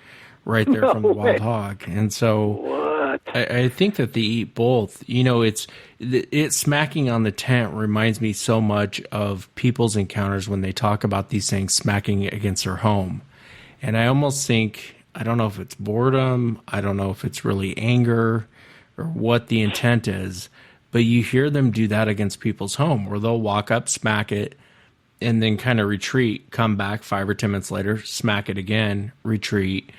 right there from the wild hog. And so I think that they eat both. It's smacking on the tent reminds me so much of people's encounters when they talk about these things smacking against their home. And I almost think, I don't know if it's boredom, I don't know if it's really anger or what the intent is, but you hear them do that against people's home, where they'll walk up, smack it, and then kind of retreat, come back 5 or 10 minutes later, smack it again, retreat.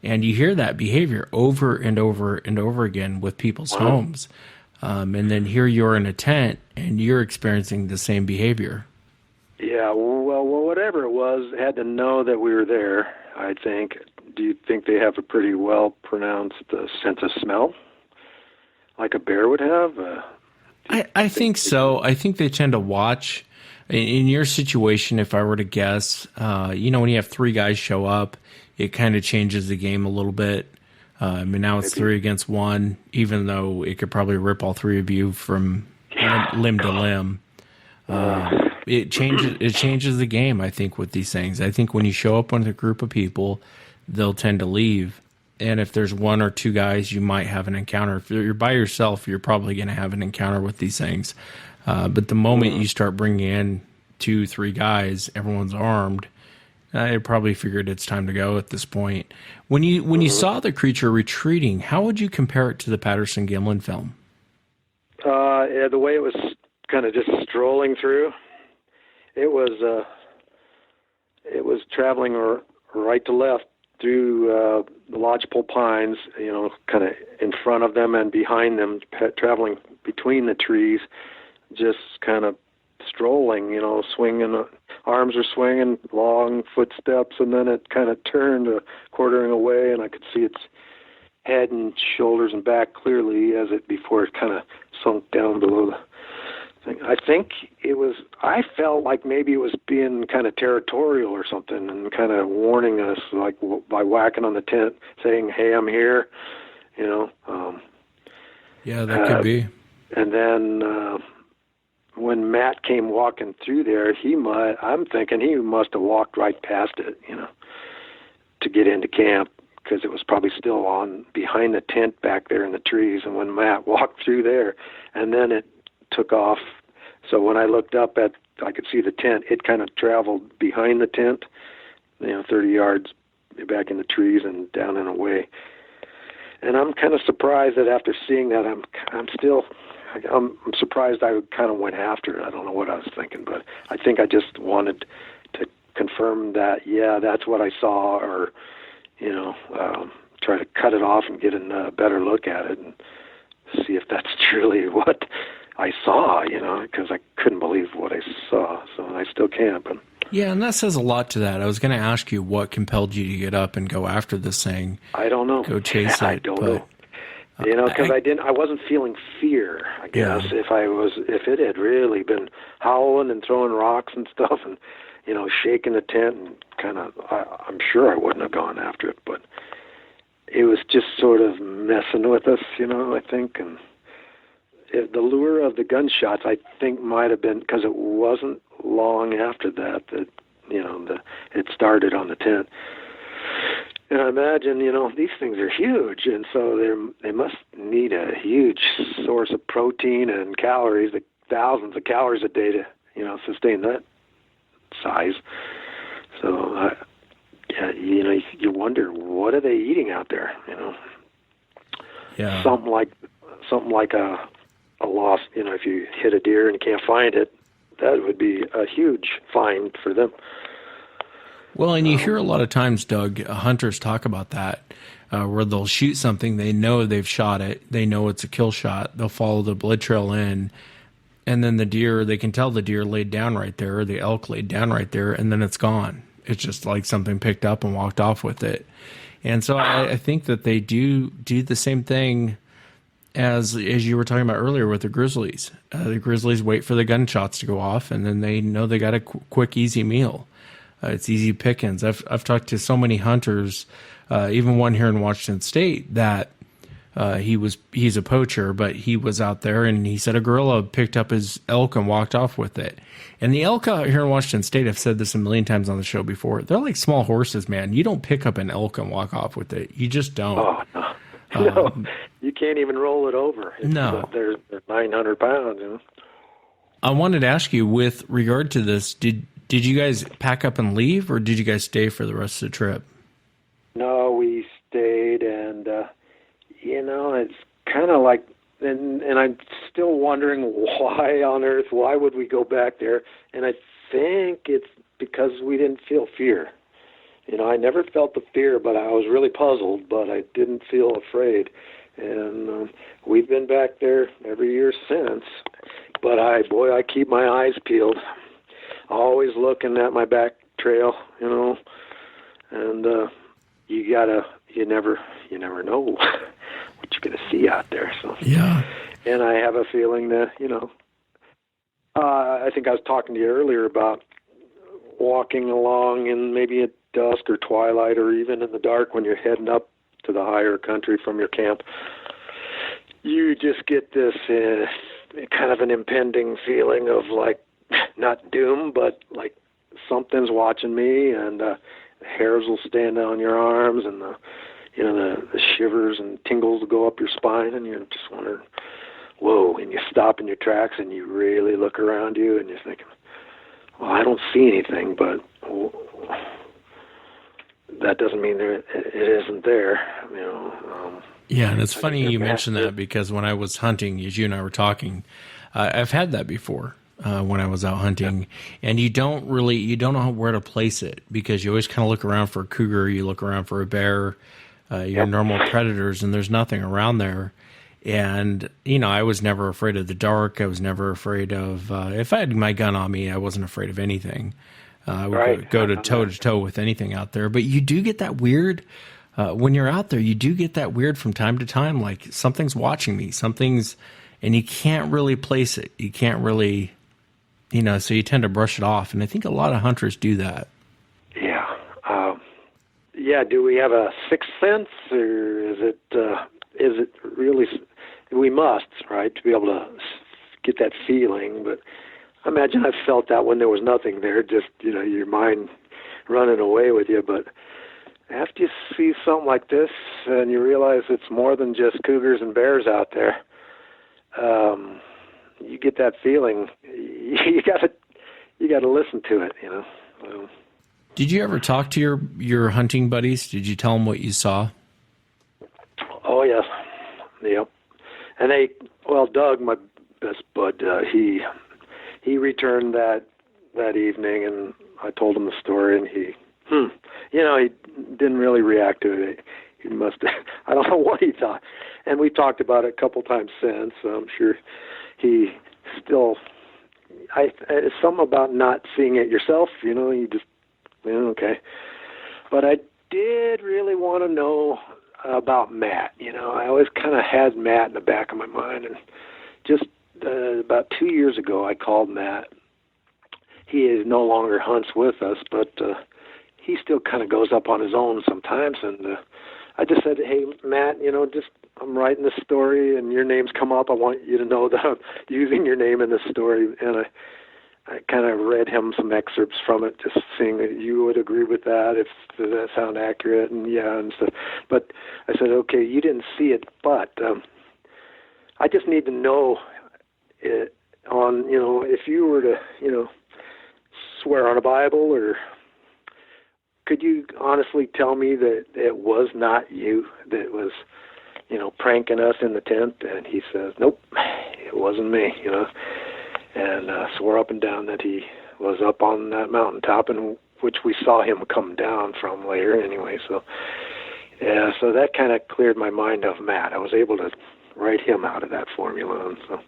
And you hear that behavior over and over and over again with people's homes. And then here you're in a tent and you're experiencing the same behavior. Yeah, well, whatever it was, had to know that we were there, I think. Do you think they have a pretty well-pronounced sense of smell, like a bear would have? I think so. I think they tend to watch. In your situation, if I were to guess, when you have 3 guys show up, it kind of changes the game a little bit. Now it's 3 against 1, even though it could probably rip all 3 of you from limb to limb. It changes the game, I think, with these things. I think when you show up with a group of people, they'll tend to leave. And if there's 1 or 2 guys, you might have an encounter. If you're by yourself, you're probably going to have an encounter with these things. But the moment you start bringing in 2, 3 guys, everyone's armed, I probably figured it's time to go at this point. When you saw the creature retreating, how would you compare it to the Patterson-Gimlin film? The way it was kind of just strolling through, it was traveling right to left through the lodgepole pines, kind of in front of them and behind them, traveling between the trees, just kind of strolling, swinging, arms are swinging, long footsteps, and then it kind of turned, quartering away, and I could see its head and shoulders and back clearly before it kind of sunk down below I think it was. I felt like maybe it was being kind of territorial or something, and kind of warning us, like by whacking on the tent, saying, "Hey, I'm here." You know. Yeah, that could be. And then when Matt came walking through there, I'm thinking he must have walked right past it, you know, to get into camp, because it was probably still on behind the tent back there in the trees. And when Matt walked through there, and then it took off. So when I looked up I could see the tent. It kind of traveled behind the tent, 30 yards back in the trees and down and away. And I'm kind of surprised that after seeing that, I'm surprised I kind of went after it. I don't know what I was thinking, but I think I just wanted to confirm that, yeah, that's what I saw, or, try to cut it off and get a better look at it and see if that's truly what I saw, because I couldn't believe what I saw. So I still can't. But yeah, and that says a lot to that. I was going to ask you what compelled you to get up and go after this thing. I don't know. Go chase it. I don't know. Because I wasn't feeling fear, I guess. Yeah. If it had really been howling and throwing rocks and stuff and, shaking the tent, and kind of, I'm sure I wouldn't have gone after it, but it was just sort of messing with us, I think. And the lure of the gunshots, I think, might have been because it wasn't long after that it started on the tent. And I imagine, these things are huge, and so they must need a huge source of protein and calories, like thousands of calories a day to, sustain that size. So, you wonder, what are they eating out there? Yeah. Something like a lost. If you hit a deer and you can't find it, that would be a huge find for them. Well, and you hear a lot of times, Doug, hunters talk about that, where they'll shoot something, they know they've shot it, they know it's a kill shot, they'll follow the blood trail in, and then the deer, they can tell the deer laid down right there, or the elk laid down right there, and then it's gone. It's just like something picked up and walked off with it. And so I think that they do the same thing as you were talking about earlier with the grizzlies. The grizzlies wait for the gunshots to go off, and then they know they got a quick, easy meal. It's easy pickings. I've talked to so many hunters, even one here in Washington State, that he's a poacher, but he was out there and he said a gorilla picked up his elk and walked off with it. And the elk out here in Washington State, I've said this a million times on the show before, they're like small horses, man. You don't pick up an elk and walk off with it. You just don't. Oh, no. No, you can't even roll it over. No. They're 900 pounds. I wanted to ask you, with regard to this, did you guys pack up and leave, or did you guys stay for the rest of the trip? No, we stayed, and, it's kind of like, and I'm still wondering why on earth, why would we go back there? And I think it's because we didn't feel fear. I never felt the fear, but I was really puzzled, but I didn't feel afraid. And we've been back there every year since. But I keep my eyes peeled, always looking at my back trail, and you never know what you're going to see out there. So yeah. And I have a feeling that, I think I was talking to you earlier about walking along in maybe at dusk or twilight, or even in the dark when you're heading up to the higher country from your camp. You just get this kind of an impending feeling of like, not doom, but like something's watching me, and the hairs will stand on your arms, and the shivers and tingles will go up your spine, and you're just wondering, whoa, and you stop in your tracks and you really look around you, and you're thinking, well, I don't see anything, but that doesn't mean it isn't there. Yeah, and it's funny you mentioned that, because when I was hunting, as you and I were talking, I've had that before when I was out hunting, and you don't know where to place it, because you always kind of look around for a cougar, you look around for a bear, your normal predators, and there's nothing around there. And, I was never afraid of the dark. I was never afraid of, if I had my gun on me, I wasn't afraid of anything. I would go to toe with anything out there. But you do get that weird, when you're out there, you do get that weird from time to time, like something's watching me, and you can't really place it. You can't really, so you tend to brush it off. And I think a lot of hunters do that. Yeah. Do we have a sixth sense, or is it really, we must, right, to be able to get that feeling? But I imagine I've felt that when there was nothing there, just, your mind running away with you. But after you see something like this and you realize it's more than just cougars and bears out there, you get that feeling. You gotta listen to it, Did you ever talk to your hunting buddies? Did you tell them what you saw? Oh, yes. Yep. And Doug, my best bud, he returned that evening, and I told him the story, and he didn't really react to it. He must have, I don't know what he thought. And we talked about it a couple times since. So I'm sure he still, it's something about not seeing it yourself, you just, okay. But I did really want to know about Matt. I always kind of had Matt in the back of my mind. And just about 2 years ago, I called Matt. He is no longer hunts with us, but he still kind of goes up on his own sometimes. And I just said, hey, Matt, I'm writing this story, and your name's come up. I want you to know that I'm using your name in this story. And I kind of read him some excerpts from it, just seeing that you would agree with that, does that sound accurate, and stuff. But I said, okay, you didn't see it, but I just need to know it on, if you were to, swear on a Bible, or could you honestly tell me that it was not you that was, pranking us in the tent? And he says, nope, it wasn't me, and swore up and down that he was up on that mountaintop, and which we saw him come down from later anyway. So, so that kind of cleared my mind of Matt. I was able to write him out of that formula. And so,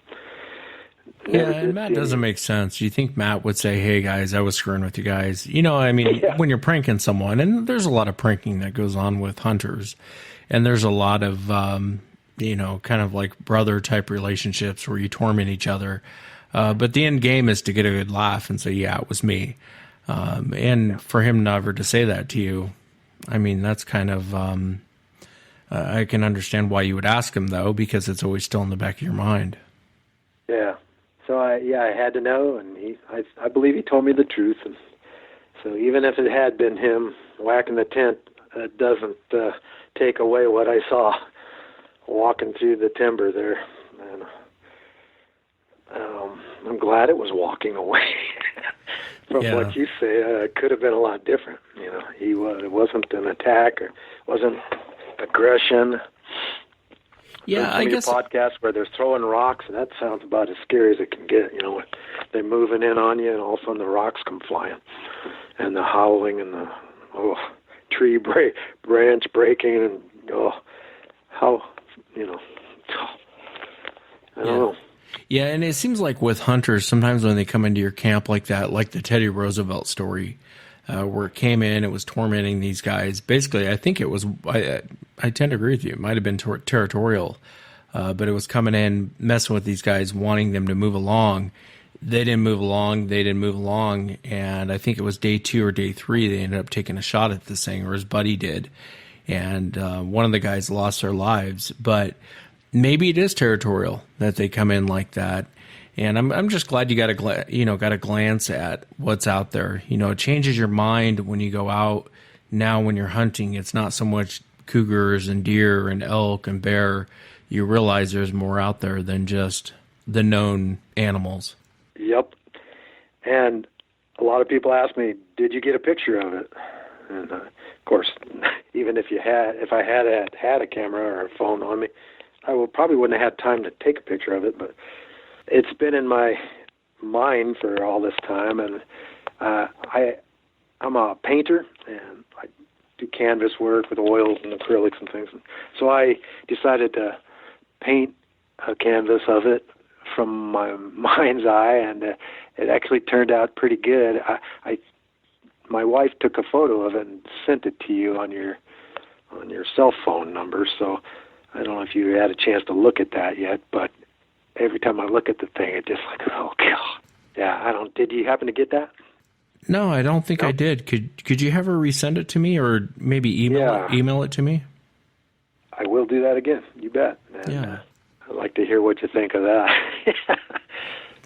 and Matt doesn't make sense. You think Matt would say, hey, guys, I was screwing with you guys. When you're pranking someone, and there's a lot of pranking that goes on with hunters, and there's a lot of, kind of like brother-type relationships where you torment each other. But the end game is to get a good laugh and say, yeah, it was me. For him never to say that to you, that's kind of, I can understand why you would ask him, though, because it's always still in the back of your mind. Yeah. So I had to know, and I believe he told me the truth. And so even if it had been him whacking the tent, it doesn't take away what I saw walking through the timber there. And I'm glad it was walking away from what you say. It could have been a lot different. It wasn't an attack, or wasn't aggression. Yeah, I guess podcasts where they're throwing rocks, and that sounds about as scary as it can get. They're moving in on you, and all of a sudden the rocks come flying, and the howling, and the tree branch breaking, and how I don't know. Yeah, and it seems like with hunters, sometimes when they come into your camp like that, like the Teddy Roosevelt story, where it came in, it was tormenting these guys. Basically, I think it was, I tend to agree with you, it might have been territorial, but it was coming in, messing with these guys, wanting them to move along. They didn't move along, and I think it was day 2 or day 3, they ended up taking a shot at this thing, or his buddy did, and one of the guys lost their lives. But maybe it is territorial that they come in like that. And I'm just glad you got a glance at what's out there. It changes your mind when you go out. Now when you're hunting, it's not so much cougars and deer and elk and bear. You realize there's more out there than just the known animals. Yep. And a lot of people ask me, did you get a picture of it? And of course, even if I had a camera or a phone on me, I probably wouldn't have had time to take a picture of it, but it's been in my mind for all this time, and I'm a painter, and I do canvas work with oils and acrylics and things. So I decided to paint a canvas of it from my mind's eye, and it actually turned out pretty good. My wife took a photo of it and sent it to you on your cell phone number, so I don't know if you had a chance to look at that yet, but every time I look at the thing, it just like, oh God. Yeah, did you happen to get that? No, I don't think I did. Could you have her resend it to me, or maybe email it to me? I will do that again. You bet. And, I'd like to hear what you think of that.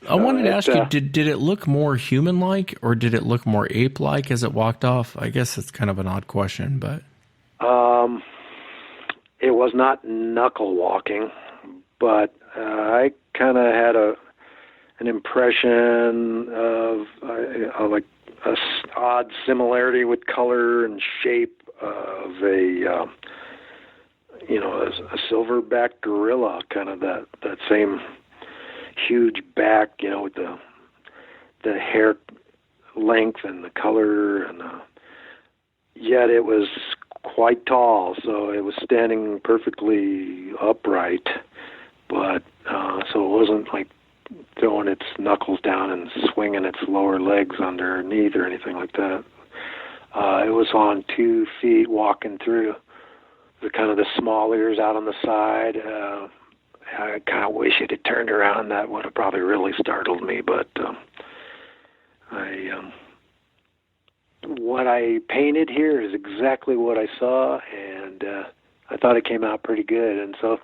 I wanted to ask you, did it look more human-like, or did it look more ape-like as it walked off? I guess it's kind of an odd question, but... It was not knuckle walking, but I kind of had an impression of like a odd similarity with color and shape of a silverback gorilla, kind of that same huge back, with the hair length and the color, and yet it was quite tall, so it was standing perfectly upright, but so it wasn't like throwing its knuckles down and swinging its lower legs underneath or anything like that. It was on 2 feet walking through. The kind of the small ears out on the side. I kind of wish it had turned around. That would have probably really startled me, but what I painted here is exactly what I saw, and I thought it came out pretty good. And so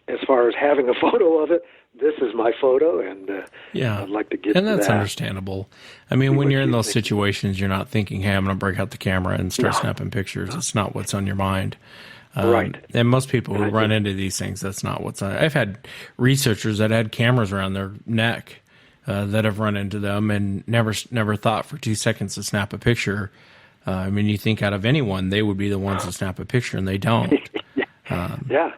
as far as having a photo of it, this is my photo, and I'd like to get to that. And that's understandable. I mean, when you're in those situations, you're not thinking, hey, I'm going to break out the camera and start snapping pictures. It's not what's on your mind. Right. And most people who run into these things, that's not what's on. I've had researchers that had cameras around their neck that have run into them and never thought for 2 seconds to snap a picture. I mean, you think out of anyone, they would be the ones to snap a picture, and they don't. Yeah.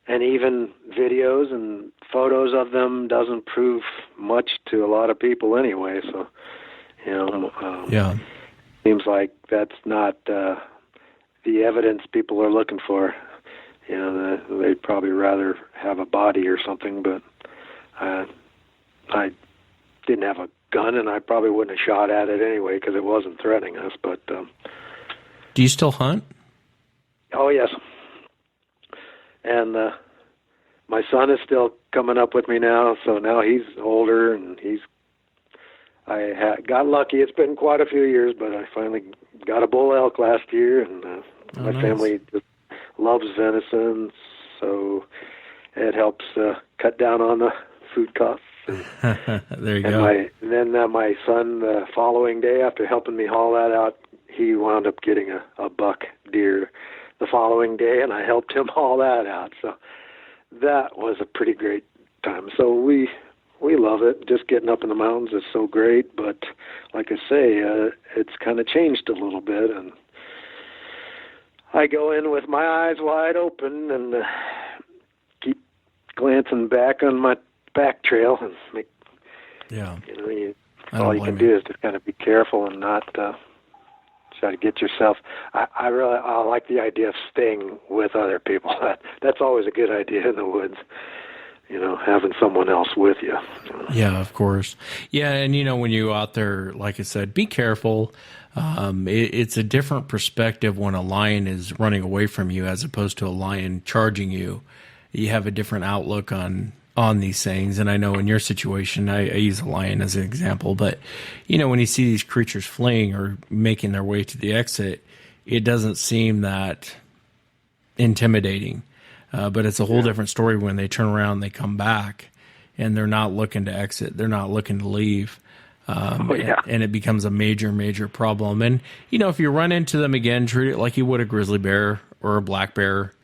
And even videos and photos of them doesn't prove much to a lot of people anyway. So, seems like that's not the evidence people are looking for. They'd probably rather have a body or something, but I didn't have a gun, and I probably wouldn't have shot at it anyway because it wasn't threatening us. But do you still hunt? Oh, yes. And my son is still coming up with me now, so now he's older, and got lucky. It's been quite a few years, but I finally got a bull elk last year, and my family just loves venison, so it helps cut down on the food costs. There you go. And then my son, the following day, after helping me haul that out, he wound up getting a buck deer the following day, and I helped him haul that out. So that was a pretty great time. So we love it. Just getting up in the mountains is so great, but like I say, it's kind of changed a little bit, and I go in with my eyes wide open and keep glancing back on my back trail and make. Yeah. All you can do is just kind of be careful and not try to get yourself. I like the idea of staying with other people. That's always a good idea in the woods. Having someone else with you. Yeah, of course. Yeah, and when you go out there, like I said, be careful. It's a different perspective when a lion is running away from you as opposed to a lion charging you. You have a different outlook on these things. And I know in your situation, I use a lion as an example, but when you see these creatures fleeing or making their way to the exit, it doesn't seem that intimidating. But it's a whole different story when they turn around, they come back, and they're not looking to exit. They're not looking to leave. And it becomes a major, major problem. And, if you run into them again, treat it like you would a grizzly bear or a black bear.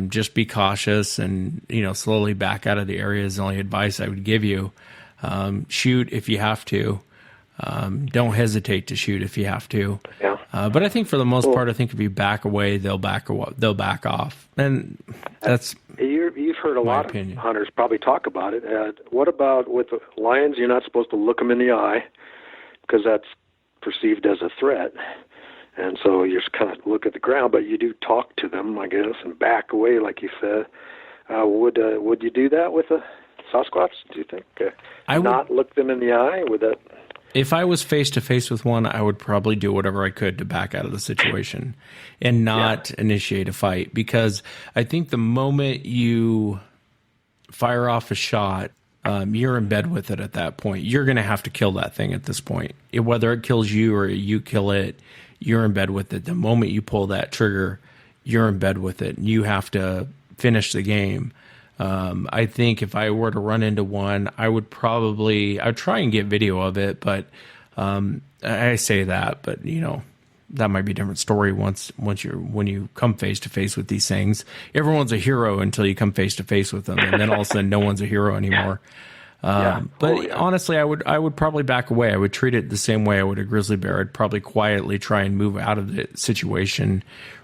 Just be cautious and, slowly back out of the area is the only advice I would give you. Shoot if you have to. Don't hesitate to shoot if you have to. Yeah. But I think for the most part, if you back away, they'll back off. And that's you've heard a lot of hunters probably talk about it. What about with the lions? You're not supposed to look them in the eye because that's perceived as a threat. And so you just kind of look at the ground, but you do talk to them, I guess, and back away, like you said. Would you do that with a Sasquatch, do you think? I would not look them in the eye? Would that... If I was face-to-face with one, I would probably do whatever I could to back out of the situation and not initiate a fight. Because I think the moment you fire off a shot, you're in bed with it at that point. You're going to have to kill that thing at this point. Whether it kills you or you kill it, you're in bed with it. The moment you pull that trigger, you're in bed with it. You have to finish the game. I think if I were to run into one, I'd try and get video of it, but I say that, but that might be a different story when you come face to face with these things. Everyone's a hero until you come face to face with them, and then all of a sudden no one's a hero anymore. Honestly, I would probably back away. I would treat it the same way I would a grizzly bear. I'd probably quietly try and move out of the situation,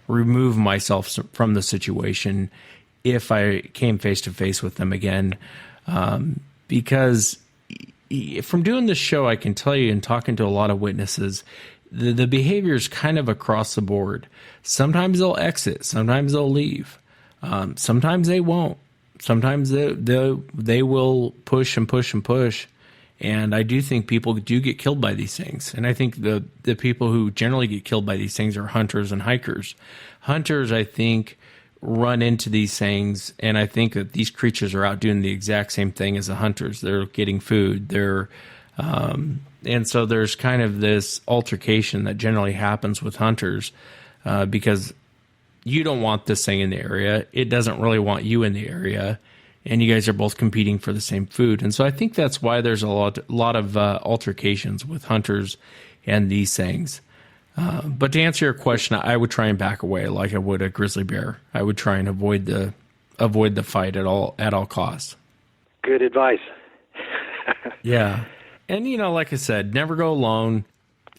remove myself from the situation if I came face to face with them again. Because from doing this show, I can tell you and talking to a lot of witnesses, the behavior is kind of across the board. Sometimes they'll exit. Sometimes they'll leave. Sometimes they won't. Sometimes they will push and push and push. And I do think people do get killed by these things. And I think the people who generally get killed by these things are hunters and hikers. Hunters, I think, run into these things, and I think that these creatures are out doing the exact same thing as the hunters. They're getting food. And so there's kind of this altercation that generally happens with hunters because you don't want this thing in the area. It doesn't really want you in the area, and you guys are both competing for the same food. And so I think that's why there's a lot of altercations with hunters and these things. But to answer your question, I would try and back away like I would a grizzly bear. I would try and avoid the fight at all costs. Good advice. Yeah. And, like I said, never go alone,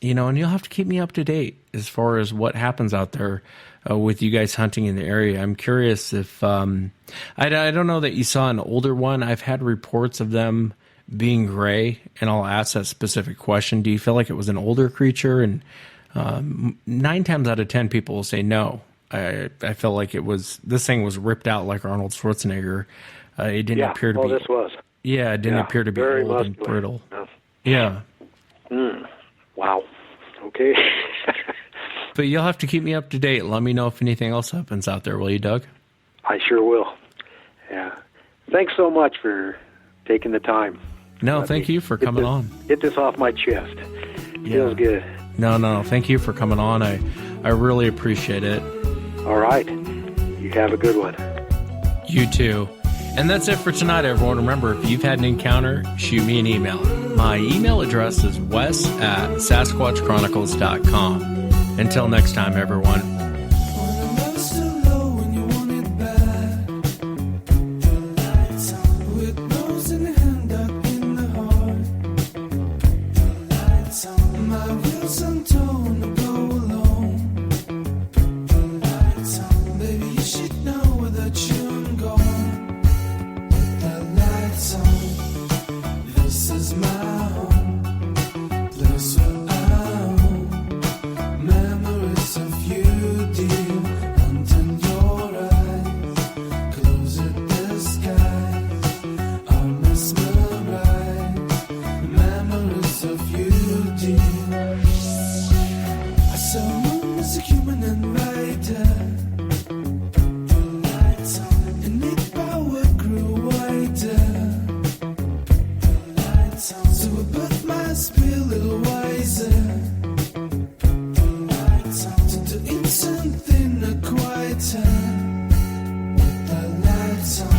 and you'll have to keep me up to date as far as what happens out there with you guys hunting in the area. I'm curious if, I don't know that you saw an older one. I've had reports of them being gray, and I'll ask that specific question. Do you feel like it was an older creature? And 9 times out of 10 people will say no. I felt like this thing was ripped out like Arnold Schwarzenegger. It didn't appear to be. This was. Yeah, it didn't appear to be old muscular. and brittle. No. Yeah. Wow. Okay. But you'll have to keep me up to date. Let me know if anything else happens out there, will you, Doug? I sure will. Yeah. Thanks so much for taking the time. No, thank you for coming on. Get this off my chest. Feels good. No. Thank you for coming on. I really appreciate it. All right. You have a good one. You too. And that's it for tonight, everyone. Remember, if you've had an encounter, shoot me an email. My email address is wes@sasquatchchronicles.com. Until next time, everyone. Something a quiet time with the lights on.